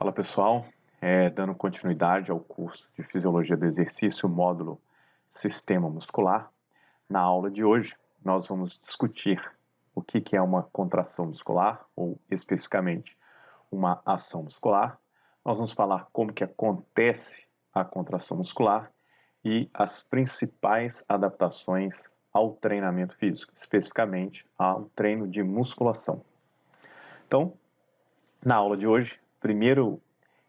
Fala pessoal, dando continuidade ao curso de Fisiologia do Exercício, módulo Sistema Muscular. Na aula de hoje, nós vamos discutir o que é uma contração muscular, ou especificamente uma ação muscular. Nós vamos falar como que acontece a contração muscular e as principais adaptações ao treinamento físico, especificamente ao treino de musculação. Então, na aula de hoje, primeiro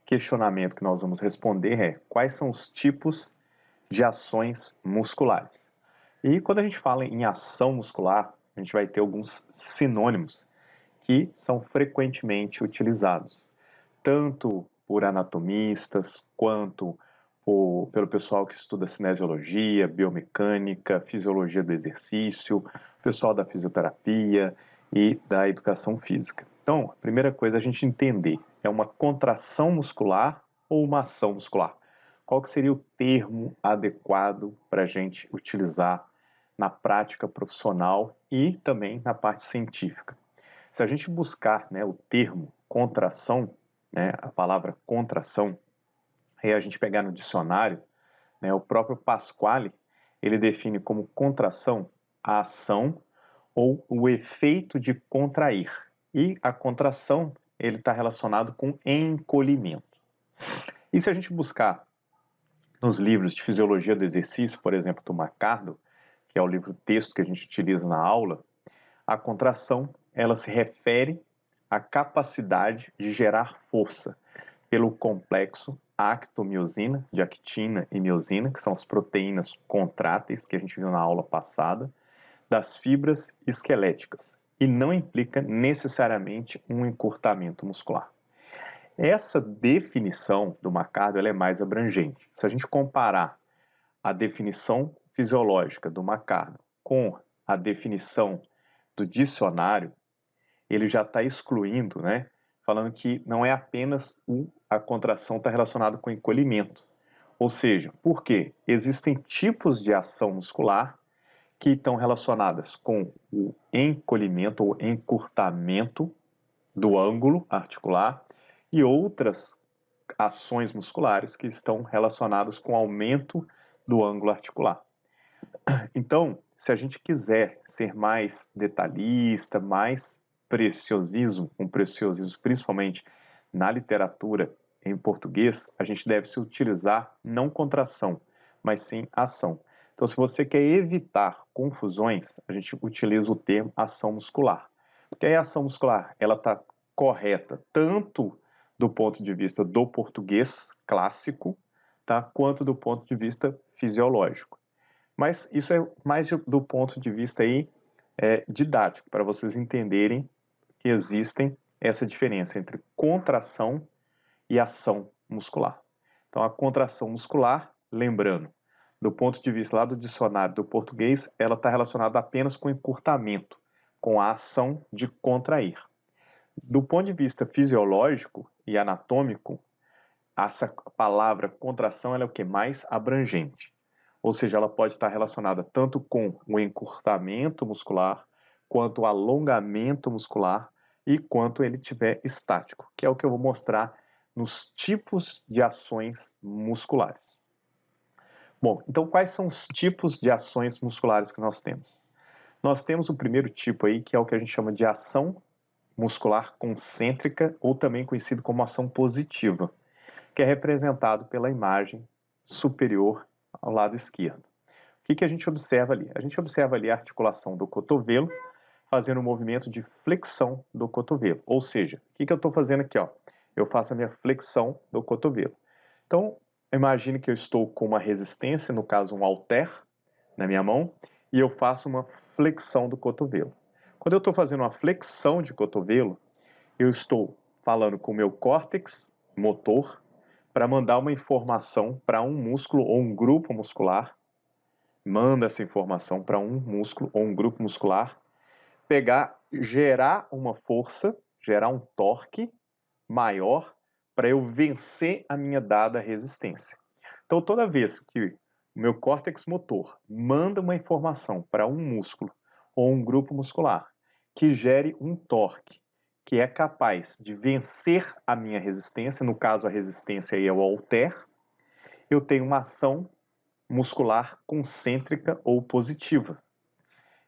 questionamento que nós vamos responder é: quais são os tipos de ações musculares? E quando a gente fala em ação muscular, a gente vai ter alguns sinônimos que são frequentemente utilizados, tanto por anatomistas quanto pelo pessoal que estuda cinesiologia, biomecânica, fisiologia do exercício, pessoal da fisioterapia e da educação física. Então, a primeira coisa a gente entender é uma contração muscular ou uma ação muscular. Qual que seria o termo adequado para a gente utilizar na prática profissional e também na parte científica? Se a gente buscar, o termo contração, a palavra contração, aí a gente pegar no dicionário, o próprio Pasquale, ele define como contração a ação ou o efeito de contrair. E a contração, ele está relacionado com encolhimento. E se a gente buscar nos livros de fisiologia do exercício, por exemplo, do McArdle, que é o livro-texto que a gente utiliza na aula, a contração, ela se refere à capacidade de gerar força pelo complexo actomiosina, de actina e miosina, que são as proteínas contráteis que a gente viu na aula passada, das fibras esqueléticas, e não implica necessariamente um encurtamento muscular. Essa definição do McArdle ela é mais abrangente. Se a gente comparar a definição fisiológica do McArdle com a definição do dicionário, ele já está excluindo, falando que não é apenas a contração está relacionada com o encolhimento. Ou seja, por quê? Existem tipos de ação muscular que estão relacionadas com o encolhimento ou encurtamento do ângulo articular e outras ações musculares que estão relacionadas com o aumento do ângulo articular. Então, se a gente quiser ser mais detalhista, mais preciosismo, um preciosismo principalmente na literatura em português, a gente deve se utilizar não contração, mas sim ação. Então, se você quer evitar confusões, a gente utiliza o termo ação muscular. Porque a ação muscular, ela está correta tanto do ponto de vista do português clássico, tá, quanto do ponto de vista fisiológico. Mas isso é mais do ponto de vista aí, didático, para vocês entenderem que existem essa diferença entre contração e ação muscular. Então, a contração muscular, lembrando, do ponto de vista lá do dicionário do português, ela está relacionada apenas com encurtamento, com a ação de contrair. Do ponto de vista fisiológico e anatômico, essa palavra contração ela é o que? Mais abrangente. Ou seja, ela pode estar relacionada tanto com o encurtamento muscular, quanto o alongamento muscular e quanto ele estiver estático, que é o que eu vou mostrar nos tipos de ações musculares. Bom, então quais são os tipos de ações musculares que nós temos? Nós temos o primeiro tipo aí, que é o que a gente chama de ação muscular concêntrica, ou também conhecido como ação positiva, que é representado pela imagem superior ao lado esquerdo. O que a gente observa ali? A gente observa ali a articulação do cotovelo, fazendo um movimento de flexão do cotovelo. Ou seja, o que eu estou fazendo aqui? Eu faço a minha flexão do cotovelo. Então, imagine que eu estou com uma resistência, no caso um halter, na minha mão, e eu faço uma flexão do cotovelo. Quando eu estou fazendo uma flexão de cotovelo, eu estou falando com o meu córtex motor para mandar uma informação para um músculo ou um grupo muscular, manda essa informação para um músculo ou um grupo muscular, gerar uma força, gerar um torque maior para eu vencer a minha dada resistência. Então, toda vez que o meu córtex motor manda uma informação para um músculo ou um grupo muscular que gere um torque que é capaz de vencer a minha resistência, no caso a resistência aí é o halter, eu tenho uma ação muscular concêntrica ou positiva.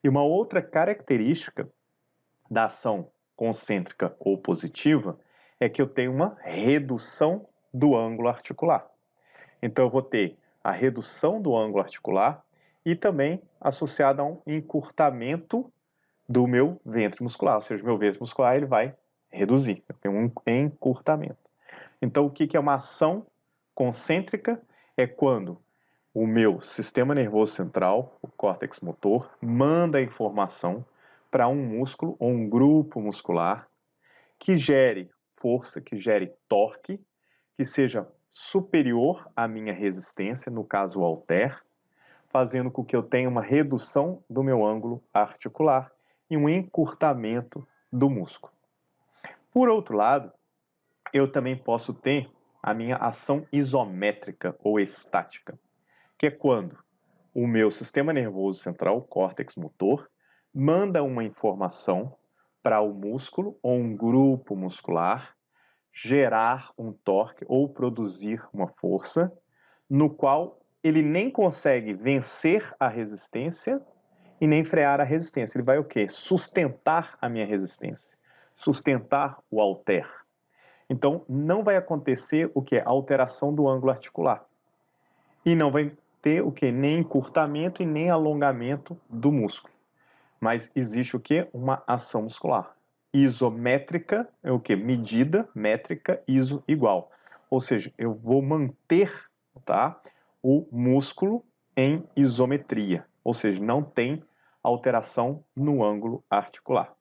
E uma outra característica da ação concêntrica ou positiva é que eu tenho uma redução do ângulo articular. Então eu vou ter a redução do ângulo articular e também associada a um encurtamento do meu ventre muscular, ou seja, meu ventre muscular ele vai reduzir, eu tenho um encurtamento. Então o que é uma ação concêntrica? É quando o meu sistema nervoso central, o córtex motor, manda a informação para um músculo ou um grupo muscular que gere força, que gere torque, que seja superior à minha resistência, no caso o halter, fazendo com que eu tenha uma redução do meu ângulo articular e um encurtamento do músculo. Por outro lado, eu também posso ter a minha ação isométrica ou estática, que é quando o meu sistema nervoso central, o córtex motor, manda uma informação para o músculo ou um grupo muscular gerar um torque ou produzir uma força, no qual ele nem consegue vencer a resistência e nem frear a resistência. Ele vai o quê? Sustentar a minha resistência, sustentar o halter. Então, não vai acontecer o que é alteração do ângulo articular. E não vai ter o que? Nem encurtamento e nem alongamento do músculo. Mas existe o que? Uma ação muscular. Isométrica é o que? Medida, métrica, iso igual. Ou seja, eu vou manter, tá, o músculo em isometria. Ou seja, não tem alteração no ângulo articular.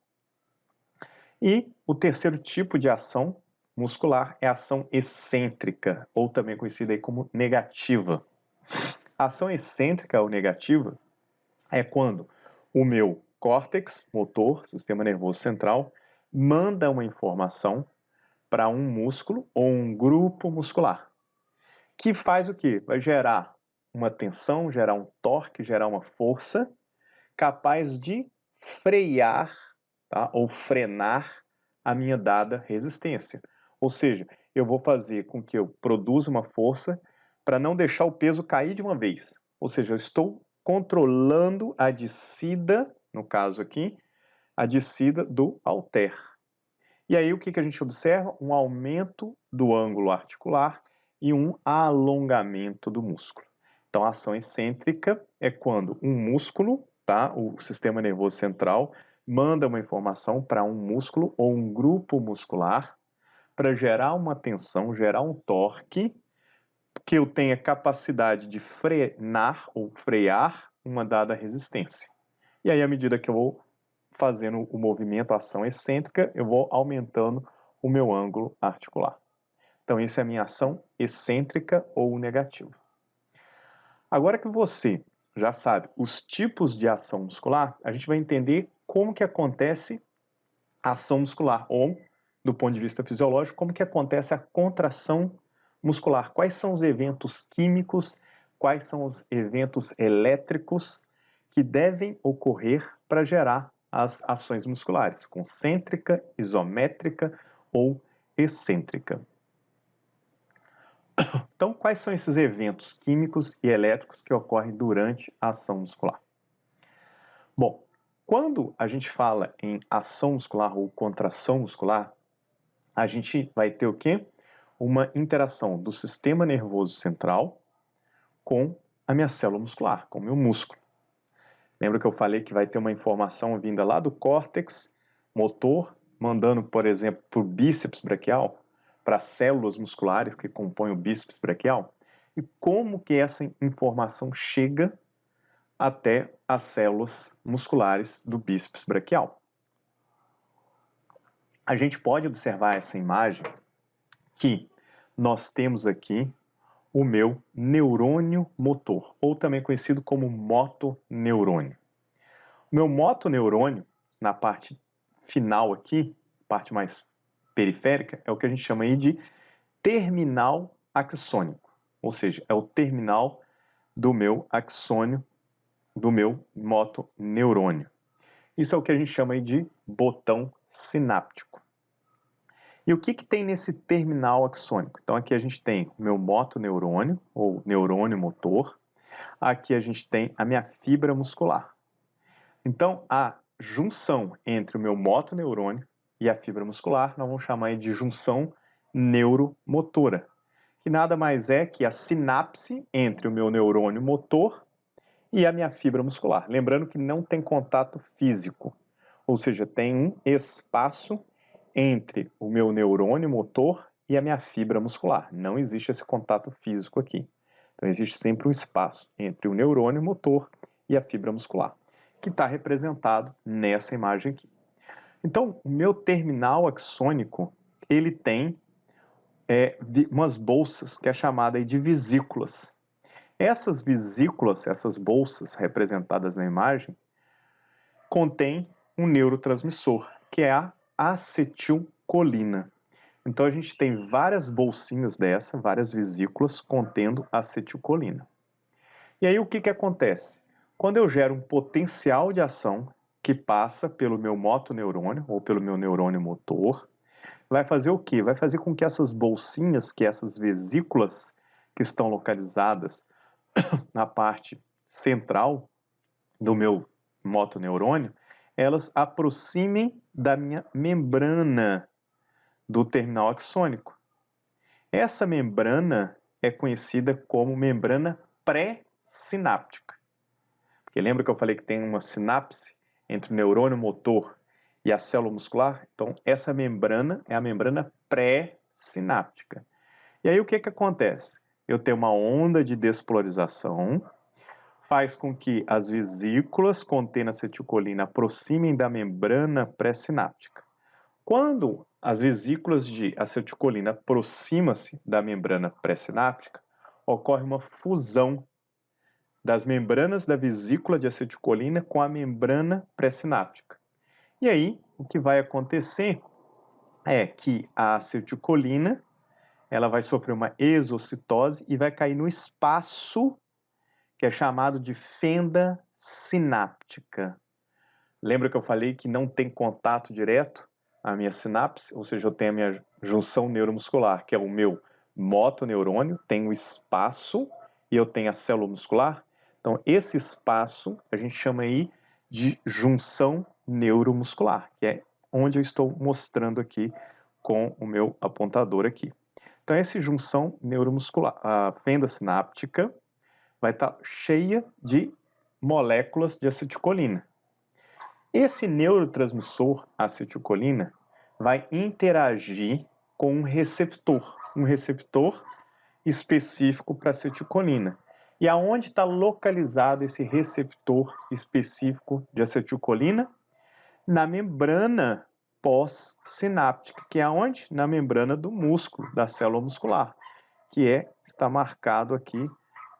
E o terceiro tipo de ação muscular é a ação excêntrica, ou também conhecida aí como negativa. A ação excêntrica ou negativa é quando o meu córtex motor, sistema nervoso central, manda uma informação para um músculo ou um grupo muscular, que faz o quê? Vai gerar uma tensão, gerar um torque, gerar uma força capaz de frear, tá? Ou frenar a minha dada resistência. Ou seja, eu vou fazer com que eu produza uma força para não deixar o peso cair de uma vez. Ou seja, eu estou controlando a descida, no caso aqui, a descida do halter. E aí o que a gente observa? Um aumento do ângulo articular e um alongamento do músculo. Então, a ação excêntrica é quando um músculo, tá, o sistema nervoso central, manda uma informação para um músculo ou um grupo muscular para gerar uma tensão, gerar um torque, que eu tenha capacidade de frenar ou frear uma dada resistência. E aí, à medida que eu vou fazendo o movimento, a ação excêntrica, eu vou aumentando o meu ângulo articular. Então, essa é a minha ação excêntrica ou negativa. Agora que você já sabe os tipos de ação muscular, a gente vai entender como que acontece a ação muscular, ou, do ponto de vista fisiológico, como que acontece a contração muscular. Quais são os eventos químicos, quais são os eventos elétricos que devem ocorrer para gerar as ações musculares, concêntrica, isométrica ou excêntrica. Então, quais são esses eventos químicos e elétricos que ocorrem durante a ação muscular? Bom, quando a gente fala em ação muscular ou contração muscular, a gente vai ter o quê? Uma interação do sistema nervoso central com a minha célula muscular, com o meu músculo. Lembra que eu falei que vai ter uma informação vinda lá do córtex motor, mandando, por exemplo, para o bíceps braquial, para as células musculares que compõem o bíceps braquial? E como que essa informação chega até as células musculares do bíceps braquial? A gente pode observar essa imagem que nós temos aqui o meu neurônio motor, ou também conhecido como motoneurônio. O meu motoneurônio, na parte final aqui, parte mais periférica, é o que a gente chama aí de terminal axônico, ou seja, é o terminal do meu axônio, do meu motoneurônio. Isso é o que a gente chama aí de botão sináptico. E o que tem nesse terminal axônico? Então aqui a gente tem o meu motoneurônio, ou neurônio motor. Aqui a gente tem a minha fibra muscular. Então a junção entre o meu motoneurônio e a fibra muscular, nós vamos chamar de junção neuromotora, que nada mais é que a sinapse entre o meu neurônio motor e a minha fibra muscular. Lembrando que não tem contato físico, ou seja, tem um espaço entre o meu neurônio motor e a minha fibra muscular. Não existe esse contato físico aqui. Então existe sempre um espaço entre o neurônio motor e a fibra muscular, que está representado nessa imagem aqui. Então, o meu terminal axônico, ele tem umas bolsas que é chamada de vesículas. Essas vesículas, essas bolsas representadas na imagem, contêm um neurotransmissor, que é a acetilcolina. Então a gente tem várias bolsinhas dessa, várias vesículas contendo acetilcolina. E aí o que acontece? Quando eu gero um potencial de ação que passa pelo meu motoneurônio ou pelo meu neurônio motor, vai fazer o quê? Vai fazer com que essas bolsinhas, que essas vesículas que estão localizadas na parte central do meu motoneurônio, elas aproximem da minha membrana do terminal axônico. Essa membrana é conhecida como membrana pré-sináptica. Porque lembra que eu falei que tem uma sinapse entre o neurônio motor e a célula muscular? Então, essa membrana é a membrana pré-sináptica. E aí, o que acontece? Eu tenho uma onda de despolarização, faz com que as vesículas contendo acetilcolina aproximem da membrana pré-sináptica. Quando as vesículas de acetilcolina aproximam-se da membrana pré-sináptica, ocorre uma fusão das membranas da vesícula de acetilcolina com a membrana pré-sináptica. E aí, o que vai acontecer é que a acetilcolina ela vai sofrer uma exocitose e vai cair no espaço que é chamado de fenda sináptica. Lembra que eu falei que não tem contato direto a minha sinapse, ou seja, eu tenho a minha junção neuromuscular, que é o meu motoneurônio, tem o espaço e eu tenho a célula muscular. Então, esse espaço a gente chama aí de junção neuromuscular, que é onde eu estou mostrando aqui com o meu apontador aqui. Então, essa junção neuromuscular, a fenda sináptica, vai estar cheia de moléculas de acetilcolina. Esse neurotransmissor acetilcolina vai interagir com um receptor específico para acetilcolina. E aonde está localizado esse receptor específico de acetilcolina? Na membrana pós-sináptica, que é aonde? Na membrana do músculo, da célula muscular, que está marcado aqui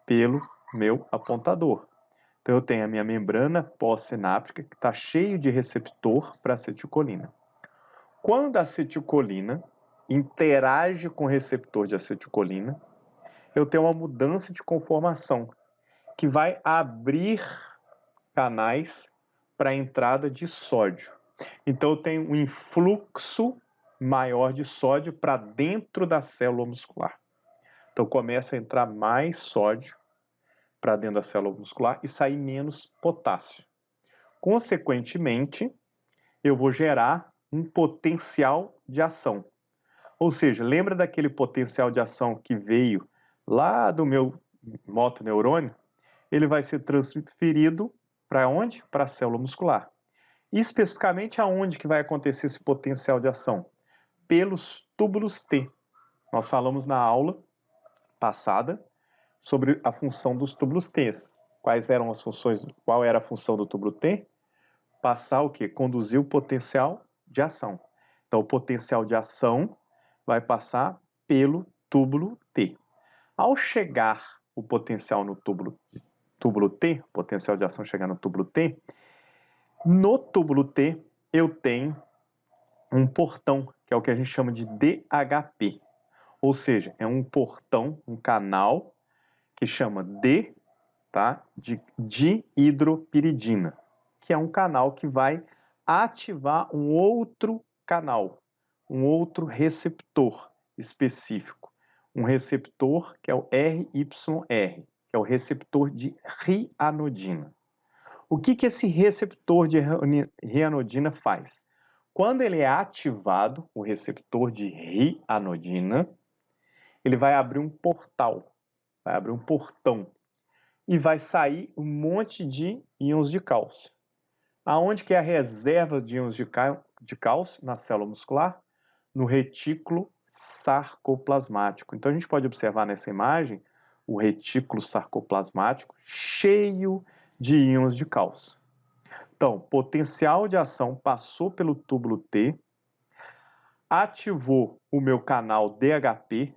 pelo meu apontador. Então eu tenho a minha membrana pós-sináptica que está cheio de receptor para acetilcolina. Quando a acetilcolina interage com o receptor de acetilcolina, eu tenho uma mudança de conformação que vai abrir canais para a entrada de sódio. Então eu tenho um influxo maior de sódio para dentro da célula muscular. Então começa a entrar mais sódio para dentro da célula muscular e sair menos potássio. Consequentemente, eu vou gerar um potencial de ação. Ou seja, lembra daquele potencial de ação que veio lá do meu motoneurônio? Ele vai ser transferido para onde? Para a célula muscular. E especificamente aonde que vai acontecer esse potencial de ação? Pelos túbulos T. Nós falamos na aula passada sobre a função dos túbulos T. Quais eram as funções? Qual era a função do túbulo T? Passar o quê? Conduzir o potencial de ação. Então, o potencial de ação vai passar pelo túbulo T. Ao chegar o potencial no túbulo T, o potencial de ação chegar no túbulo T, no túbulo T eu tenho um portão, que é o que a gente chama de DHP. Ou seja, é um portão, um canal que chama D, tá? De dihidropiridina, que é um canal que vai ativar um outro canal. um outro receptor específico, um receptor que é o RYR, que é o receptor de rianodina. O que esse receptor de rianodina faz? Quando ele é ativado, o receptor de rianodina, ele vai abrir um portal, vai abrir um portão e vai sair um monte de íons de cálcio. Aonde que é a reserva de íons de cálcio na célula muscular? No retículo sarcoplasmático. Então a gente pode observar nessa imagem o retículo sarcoplasmático cheio de íons de cálcio. Então, potencial de ação passou pelo túbulo T, ativou o meu canal DHP,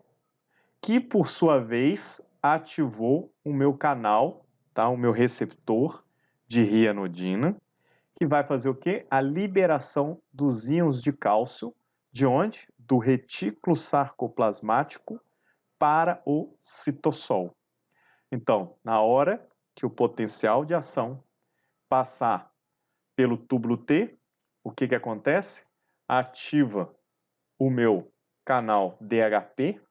que por sua vez ativou o meu canal, tá? O meu receptor de rianodina, que vai fazer o quê? A liberação dos íons de cálcio, de onde? Do retículo sarcoplasmático para o citossol. Então, na hora que o potencial de ação passar pelo túbulo T, o que acontece? Ativa o meu canal DHP,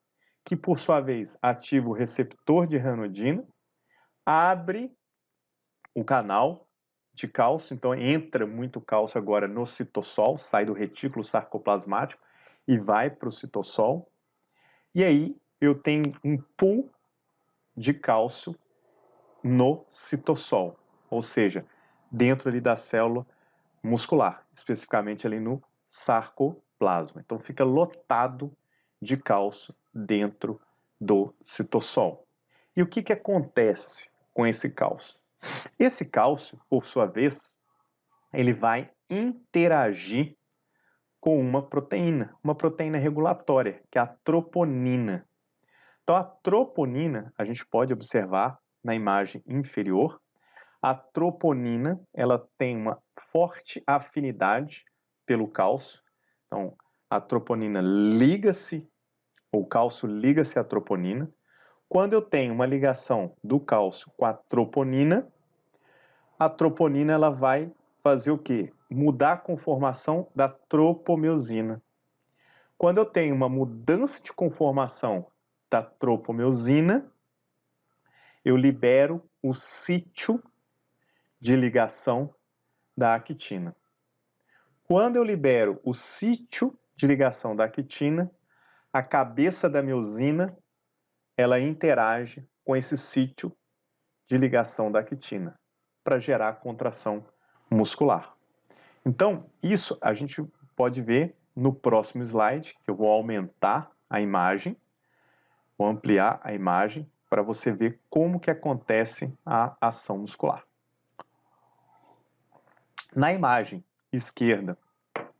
que por sua vez ativa o receptor de rianodina, abre o canal de cálcio, então entra muito cálcio agora no citossol, sai do retículo sarcoplasmático e vai para o citossol. E aí eu tenho um pool de cálcio no citossol, ou seja, dentro ali da célula muscular, especificamente ali no sarcoplasma. Então fica lotado de cálcio dentro do citossol. E o que acontece com esse cálcio? Esse cálcio, por sua vez, ele vai interagir com uma proteína regulatória, que é a troponina. Então, a troponina, a gente pode observar na imagem inferior, a troponina, ela tem uma forte afinidade pelo cálcio. Então, a troponina liga-se, o cálcio liga-se à troponina. Quando eu tenho uma ligação do cálcio com a troponina ela vai fazer o quê? Mudar a conformação da tropomiosina. Quando eu tenho uma mudança de conformação da tropomiosina, eu libero o sítio de ligação da actina. Quando eu libero o sítio de ligação da actina, a cabeça da miosina, ela interage com esse sítio de ligação da actina para gerar contração muscular. Então, isso a gente pode ver no próximo slide, que eu vou aumentar a imagem, vou ampliar a imagem para você ver como que acontece a ação muscular. Na imagem esquerda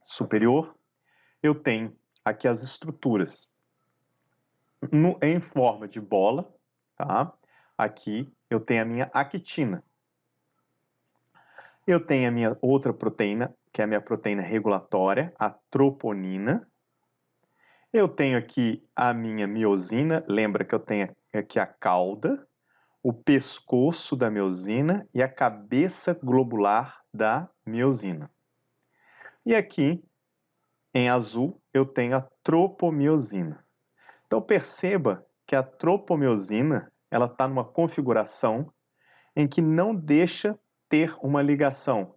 superior, eu tenho aqui as estruturas em forma de bola, tá? Aqui eu tenho a minha actina. Eu tenho a minha outra proteína, que é a minha proteína regulatória, a troponina. Eu tenho aqui a minha miosina, lembra que eu tenho aqui a cauda, o pescoço da miosina e a cabeça globular da miosina. E aqui, em azul, eu tenho a tropomiosina. Então perceba que a tropomiosina, ela está numa configuração em que não deixa ter uma ligação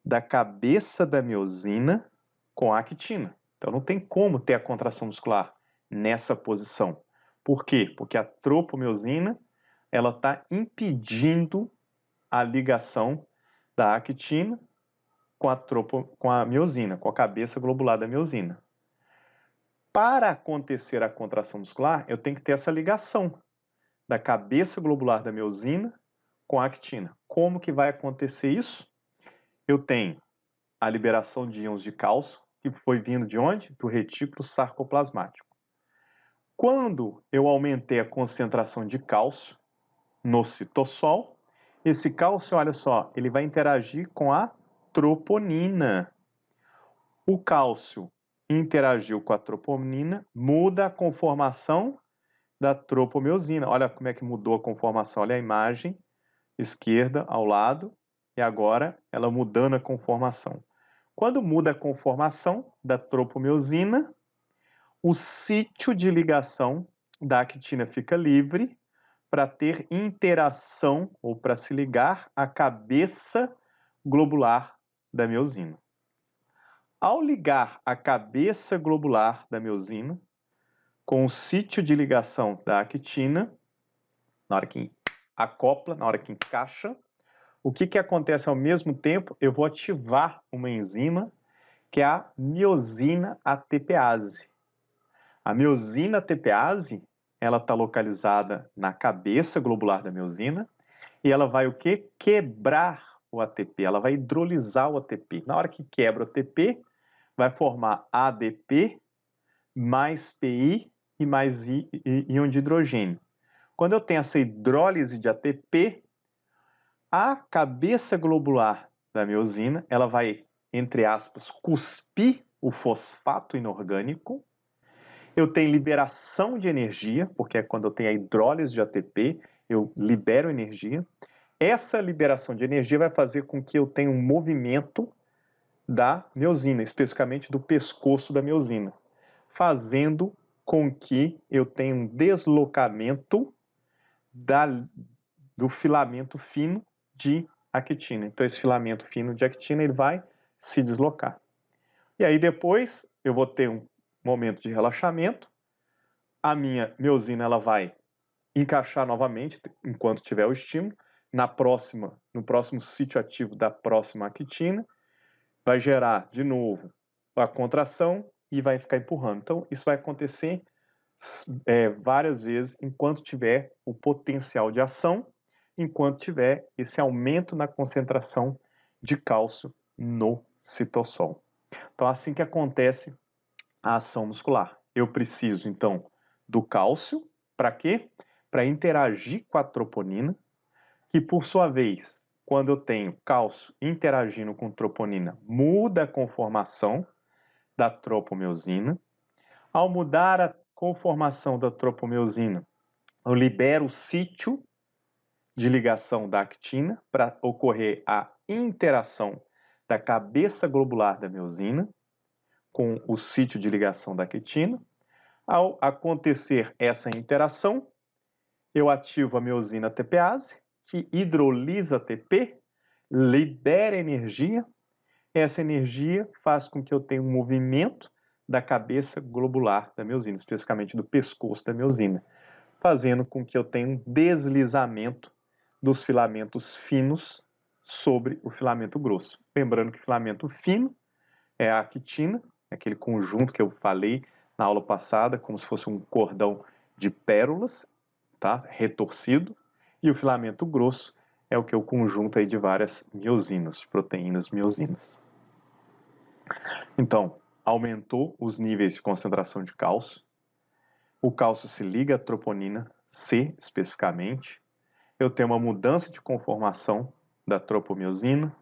da cabeça da miosina com a actina. Então não tem como ter a contração muscular nessa posição. Por quê? Porque a tropomiosina ela está impedindo a ligação da actina com a miosina, com a cabeça globular da miosina. Para acontecer a contração muscular, eu tenho que ter essa ligação da cabeça globular da miosina com a actina. Como que vai acontecer isso? Eu tenho a liberação de íons de cálcio, que foi vindo de onde? Do retículo sarcoplasmático. Quando eu aumentei a concentração de cálcio no citossol, esse cálcio, olha só, ele vai interagir com a troponina. O cálcio interagiu com a troponina, muda a conformação da tropomiosina. Olha como é que mudou a conformação. Olha a imagem esquerda ao lado e agora ela mudando a conformação. Quando muda a conformação da tropomiosina, o sítio de ligação da actina fica livre para ter interação ou para se ligar à cabeça globular da miosina. Ao ligar a cabeça globular da miosina com o sítio de ligação da actina, na hora que acopla, na hora que encaixa, o que acontece ao mesmo tempo? Eu vou ativar uma enzima que é a miosina ATPase. A miosina ATPase, ela está localizada na cabeça globular da miosina e ela vai o quê? Quebrar o ATP, ela vai hidrolisar o ATP. Na hora que quebra o ATP, vai formar ADP mais PI e mais íon de hidrogênio. Quando eu tenho essa hidrólise de ATP, a cabeça globular da miosina, ela vai, entre aspas, cuspir o fosfato inorgânico. Eu tenho liberação de energia, porque é quando eu tenho a hidrólise de ATP, eu libero energia. Essa liberação de energia vai fazer com que eu tenha um movimento da miosina, especificamente do pescoço da miosina, fazendo com que eu tenha um deslocamento do filamento fino de actina. Então, esse filamento fino de actina ele vai se deslocar. E aí depois eu vou ter um momento de relaxamento, a minha miosina ela vai encaixar novamente enquanto tiver o estímulo, no próximo sítio ativo da próxima actina, vai gerar de novo a contração e vai ficar empurrando. Então, isso vai acontecer várias vezes enquanto tiver o potencial de ação, enquanto tiver esse aumento na concentração de cálcio no citosol. Então, assim que acontece a ação muscular. Eu preciso, então, do cálcio, para quê? Para interagir com a troponina, que por sua vez, quando eu tenho cálcio interagindo com troponina, muda a conformação da tropomiosina. Ao mudar a conformação da tropomiosina, eu libero o sítio de ligação da actina para ocorrer a interação da cabeça globular da miosina com o sítio de ligação da actina. Ao acontecer essa interação, eu ativo a miosina ATPase, que hidrolisa ATP, libera energia. Essa energia faz com que eu tenha um movimento da cabeça globular da miosina, especificamente do pescoço da miosina, fazendo com que eu tenha um deslizamento dos filamentos finos sobre o filamento grosso. Lembrando que o filamento fino é a actina, aquele conjunto que eu falei na aula passada, como se fosse um cordão de pérolas, tá? Retorcido, e o filamento grosso é o que é o conjunto aí de várias miosinas, de proteínas miosinas. Então, aumentou os níveis de concentração de cálcio, o cálcio se liga à troponina C especificamente, eu tenho uma mudança de conformação da tropomiosina,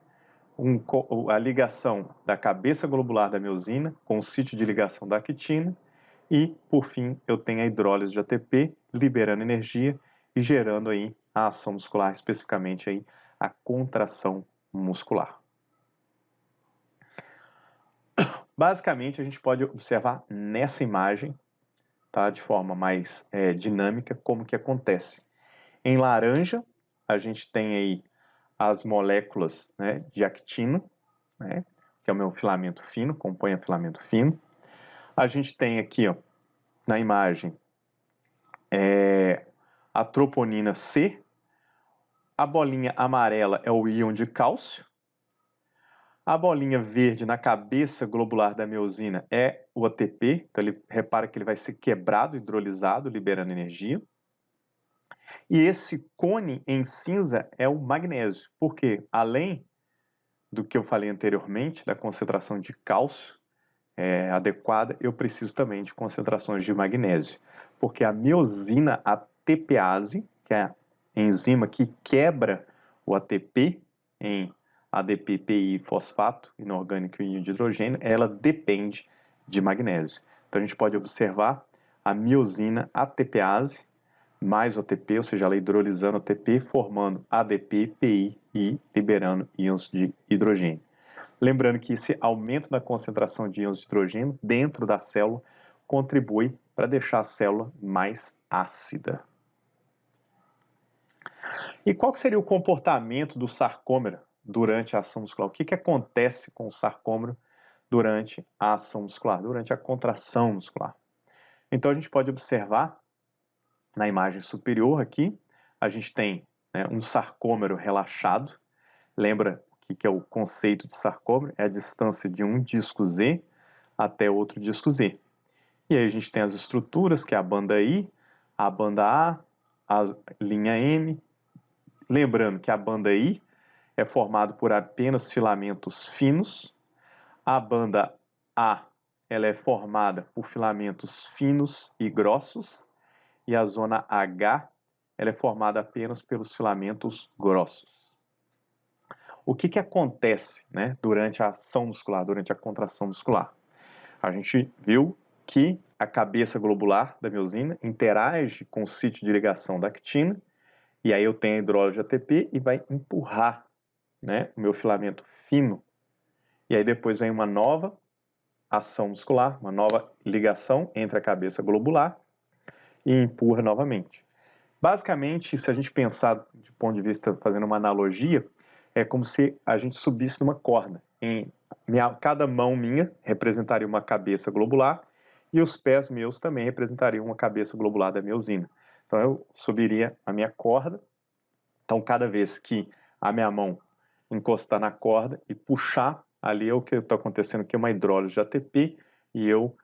a ligação da cabeça globular da miosina com o sítio de ligação da actina e, por fim, eu tenho a hidrólise de ATP liberando energia e gerando aí a ação muscular, especificamente aí a contração muscular. Basicamente, a gente pode observar nessa imagem, tá, de forma mais dinâmica, como que acontece. Em laranja, a gente tem aí as moléculas, né, de actina, né, que é o meu filamento fino, compõe o filamento fino. A gente tem aqui, ó, na imagem, a troponina C. A bolinha amarela é o íon de cálcio. A bolinha verde na cabeça globular da miosina é o ATP, então ele repara que ele vai ser quebrado, hidrolisado, liberando energia. E esse cone em cinza é o magnésio, porque além do que eu falei anteriormente, da concentração de cálcio adequada, eu preciso também de concentrações de magnésio, porque a miosina ATPase, que é a enzima que quebra o ATP em ADP, PI, fosfato inorgânico e íon de hidrogênio, ela depende de magnésio. Então a gente pode observar a miosina ATPase mais o ATP, ou seja, ela hidrolisando o ATP, formando ADP, PI e liberando íons de hidrogênio. Lembrando que esse aumento da concentração de íons de hidrogênio dentro da célula contribui para deixar a célula mais ácida. E qual que seria o comportamento do sarcômero durante a ação muscular? O que acontece com o sarcômero durante a ação muscular, durante a contração muscular? Então, a gente pode observar na imagem superior aqui, a gente tem, né, um sarcômero relaxado. Lembra o que é o conceito de sarcômero? É a distância de um disco Z até outro disco Z. E aí a gente tem as estruturas, que é a banda I, a banda A, a linha M. Lembrando que a banda I é formada por apenas filamentos finos. A banda A ela é formada por filamentos finos e grossos. E a zona H ela é formada apenas pelos filamentos grossos. O que acontece, né, durante a ação muscular, durante a contração muscular? A gente viu que a cabeça globular da miosina interage com o sítio de ligação da actina, e aí eu tenho a hidrólise ATP e vai empurrar, né, o meu filamento fino. E aí depois vem uma nova ação muscular, uma nova ligação entre a cabeça globular e empurra novamente. Basicamente, se a gente pensar de ponto de vista, fazendo uma analogia, é como se a gente subisse numa corda. Cada mão minha representaria uma cabeça globular e os pés meus também representariam uma cabeça globular da miosina. Então eu subiria a minha corda. Então cada vez que a minha mão encostar na corda e puxar, ali é o que está acontecendo aqui, uma hidrólise de ATP, e eu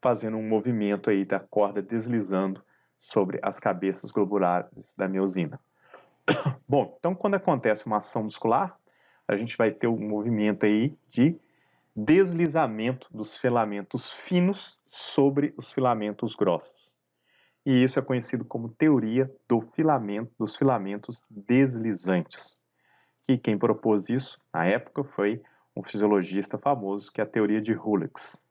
fazendo um movimento aí da corda deslizando sobre as cabeças globulares da miosina. Bom, então quando acontece uma ação muscular, a gente vai ter um movimento aí de deslizamento dos filamentos finos sobre os filamentos grossos. E isso é conhecido como teoria dos filamentos deslizantes. E quem propôs isso, na época, foi um fisiologista famoso, que é a teoria de Hülix.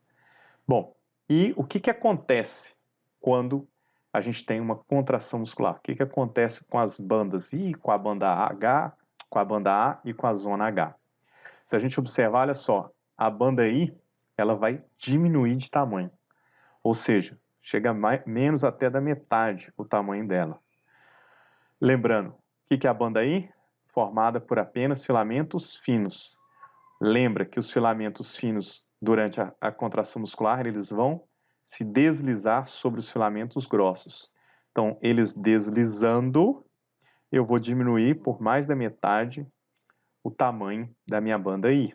Bom, e o que acontece quando a gente tem uma contração muscular? O que acontece com as bandas I, com a banda H, com a banda A e com a zona H? Se a gente observar, olha só, a banda I, ela vai diminuir de tamanho. Ou seja, chega menos até da metade o tamanho dela. Lembrando, o que é a banda I? Formada por apenas filamentos finos. Lembra que os filamentos finos, durante a contração muscular, eles vão se deslizar sobre os filamentos grossos. Então, eles deslizando, eu vou diminuir por mais da metade o tamanho da minha banda I.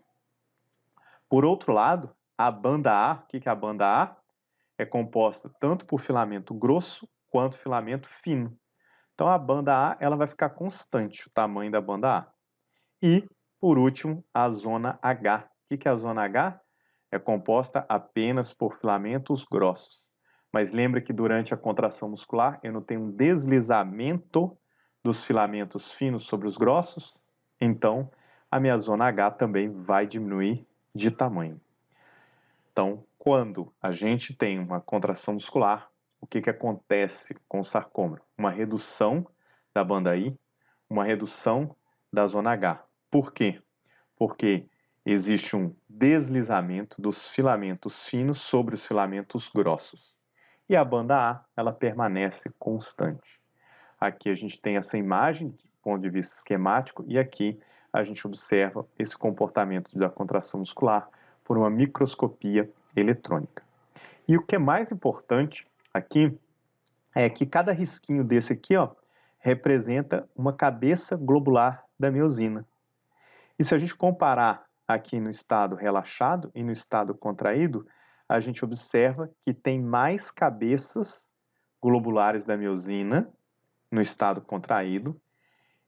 Por outro lado, a banda A, o que é a banda A? É composta tanto por filamento grosso quanto filamento fino. Então, a banda A ela vai ficar constante, o tamanho da banda A. E, por último, a zona H. O que é a zona H? É composta apenas por filamentos grossos. Mas lembra que durante a contração muscular eu não tenho um deslizamento dos filamentos finos sobre os grossos? Então, a minha zona H também vai diminuir de tamanho. Então, quando a gente tem uma contração muscular, o que acontece com o sarcômero? Uma redução da banda I, uma redução da zona H. Por quê? Porque existe um deslizamento dos filamentos finos sobre os filamentos grossos. E a banda A, ela permanece constante. Aqui a gente tem essa imagem do ponto de vista esquemático e aqui a gente observa esse comportamento da contração muscular por uma microscopia eletrônica. E o que é mais importante aqui é que cada risquinho desse aqui, ó, representa uma cabeça globular da miosina. E se a gente comparar aqui no estado relaxado e no estado contraído, a gente observa que tem mais cabeças globulares da miosina no estado contraído,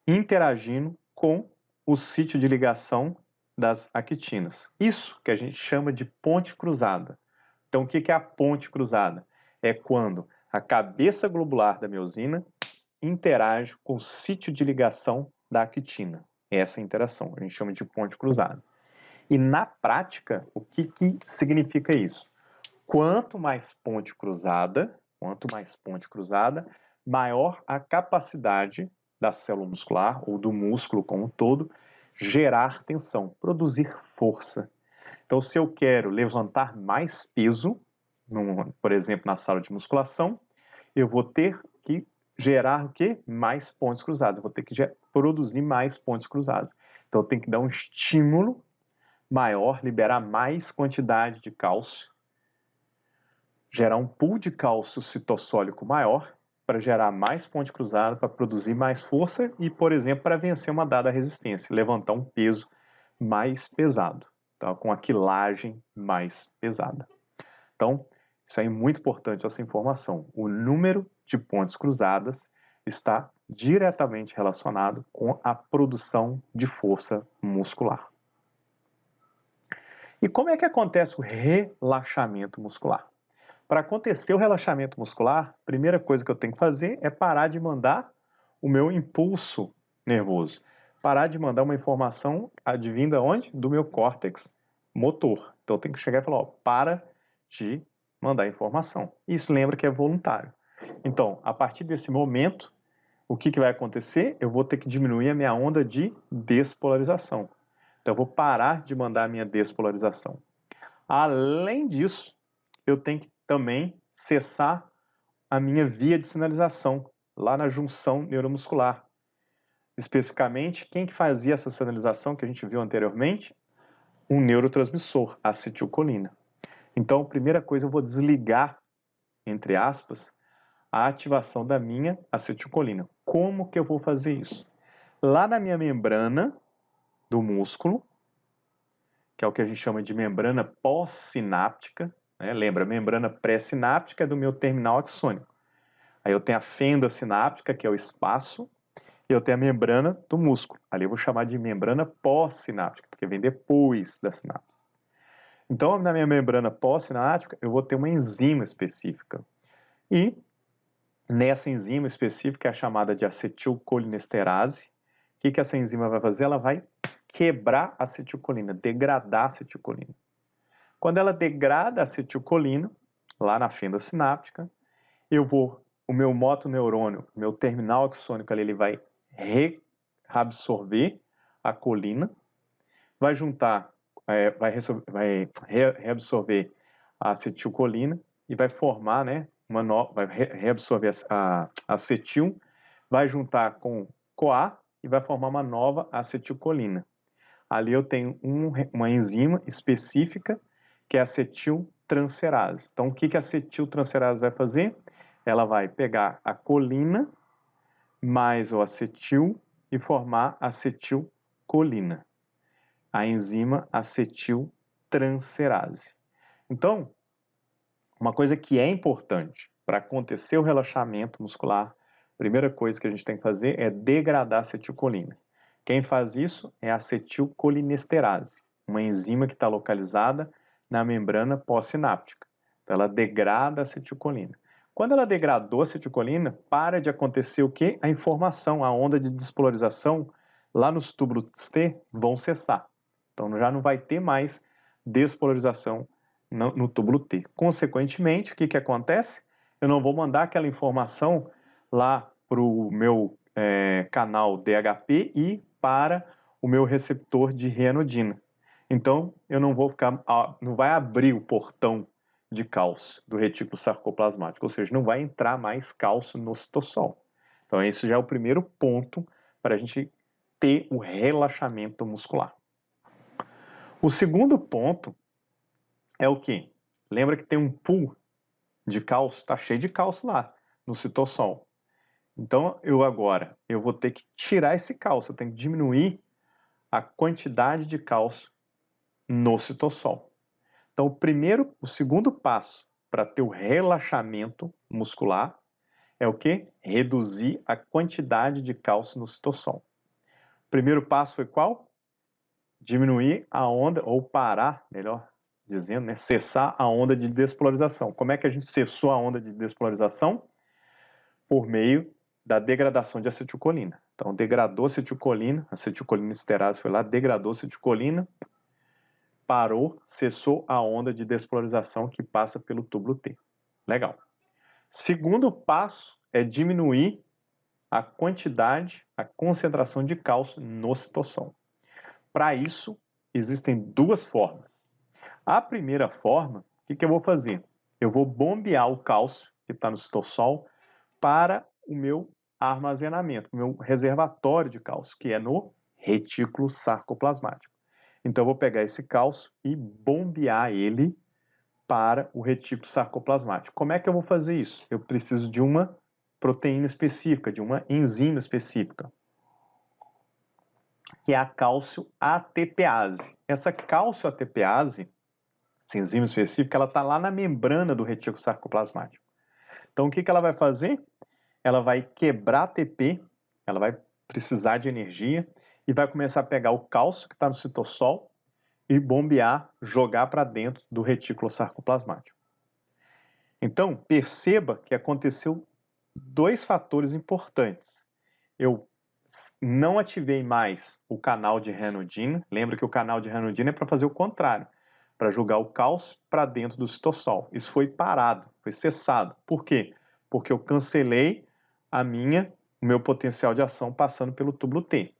interagindo com o sítio de ligação das actinas. Isso que a gente chama de ponte cruzada. Então, o que é a ponte cruzada? É quando a cabeça globular da miosina interage com o sítio de ligação da actina. Essa interação a gente chama de ponte cruzada. E na prática, o que significa isso? Quanto mais ponte cruzada, maior a capacidade da célula muscular ou do músculo como um todo gerar tensão, produzir força. Então, se eu quero levantar mais peso, por exemplo, na sala de musculação, eu vou ter que gerar o quê? Mais pontos cruzados. Eu vou ter que produzir mais pontos cruzados. Então, eu tenho que dar um estímulo maior, liberar mais quantidade de cálcio, gerar um pool de cálcio citossólico maior para gerar mais ponte cruzada, para produzir mais força e, por exemplo, para vencer uma dada resistência, levantar um peso mais pesado, tá? Com a quilagem mais pesada. Então, isso aí é muito importante, essa informação. O número de pontes cruzadas está diretamente relacionado com a produção de força muscular. E como é que acontece o relaxamento muscular? Para acontecer o relaxamento muscular, a primeira coisa que eu tenho que fazer é parar de mandar o meu impulso nervoso. Parar de mandar uma informação advinda onde? Do meu córtex motor. Então eu tenho que chegar e falar, ó, para de mandar informação. Isso lembra que é voluntário. Então, a partir desse momento, o que vai acontecer? Eu vou ter que diminuir a minha onda de despolarização. Então eu vou parar de mandar a minha despolarização. Além disso, eu tenho que também cessar a minha via de sinalização lá na junção neuromuscular. Especificamente, quem que fazia essa sinalização que a gente viu anteriormente? Um neurotransmissor, a acetilcolina. Então, a primeira coisa, eu vou desligar, entre aspas, a ativação da minha acetilcolina. Como que eu vou fazer isso? Lá na minha membrana do músculo, que é o que a gente chama de membrana pós-sináptica, né? Lembra, membrana pré-sináptica é do meu terminal axônico. Aí eu tenho a fenda sináptica, que é o espaço, e eu tenho a membrana do músculo. Ali eu vou chamar de membrana pós-sináptica, porque vem depois da sinapse. Então, na minha membrana pós-sináptica, eu vou ter uma enzima específica. E nessa enzima específica é a chamada de acetilcolinesterase. O que essa enzima vai fazer? Ela vai quebrar a acetilcolina, degradar a acetilcolina. Quando ela degrada a acetilcolina, lá na fenda sináptica, o meu motoneurônio, meu terminal axônico ali, ele vai reabsorver a colina, vai juntar, vai reabsorver a acetilcolina e vai formar, né, vai reabsorver a acetil, vai juntar com CoA e vai formar uma nova acetilcolina. Ali eu tenho uma enzima específica que é a acetiltransferase. Então, o que a acetiltransferase vai fazer? Ela vai pegar a colina mais o acetil e formar acetilcolina, a enzima acetiltransferase. Então, uma coisa que é importante para acontecer o relaxamento muscular, a primeira coisa que a gente tem que fazer é degradar a acetilcolina. Quem faz isso é a acetilcolinesterase, uma enzima que está localizada na membrana pós-sináptica. Então, ela degrada a acetilcolina. Quando ela degradou a acetilcolina, para de acontecer o quê? A informação, a onda de despolarização lá nos túbulos T vão cessar. Então, já não vai ter mais despolarização no túbulo T. Consequentemente, o que acontece? Eu não vou mandar aquela informação lá para o meu canal DHP e para o meu receptor de renodina. Então, eu não vou ficar, não vai abrir o portão de cálcio do retículo sarcoplasmático, ou seja, não vai entrar mais cálcio no citossol. Então, esse já é o primeiro ponto para a gente ter o relaxamento muscular. O segundo ponto é o quê? Lembra que tem um pool de cálcio? Está cheio de cálcio lá no citossol. Então, eu vou ter que tirar esse cálcio, eu tenho que diminuir a quantidade de cálcio no citossol. Então, o segundo passo para ter o relaxamento muscular é o quê? Reduzir a quantidade de cálcio no citossol. O primeiro passo foi qual? Diminuir a onda, ou parar, melhor dizendo, né? Cessar a onda de despolarização. Como é que a gente cessou a onda de despolarização? Por meio da degradação de acetilcolina. Então, degradou a acetilcolinesterase foi lá, degradou a acetilcolina, parou, cessou a onda de despolarização que passa pelo túbulo T. Legal. Segundo passo é diminuir a quantidade, a concentração de cálcio no citossol. Para isso, existem duas formas. A primeira forma, o que eu vou fazer? eu vou bombear o cálcio que está no citosol para o meu armazenamento, o meu reservatório de cálcio, que é no retículo sarcoplasmático. Então, eu vou pegar esse cálcio e bombear ele para o retículo sarcoplasmático. Como é que eu vou fazer isso? Eu preciso de uma proteína específica, de uma enzima específica, que é a cálcio ATPase. Essa cálcio ATPase, essa enzima específica, ela está lá na membrana do retículo sarcoplasmático. Então, o que ela vai fazer? Ela vai quebrar ATP, ela vai precisar de energia e vai começar a pegar o cálcio que está no citossol e bombear, jogar para dentro do retículo sarcoplasmático. Então, perceba que aconteceu dois fatores importantes. Eu não ativei mais o canal de ranodina. Lembra que o canal de ranodina é para fazer o contrário, para jogar o cálcio para dentro do citossol. Isso foi parado, foi cessado. Por quê? Porque eu cancelei o meu potencial de ação passando pelo túbulo T.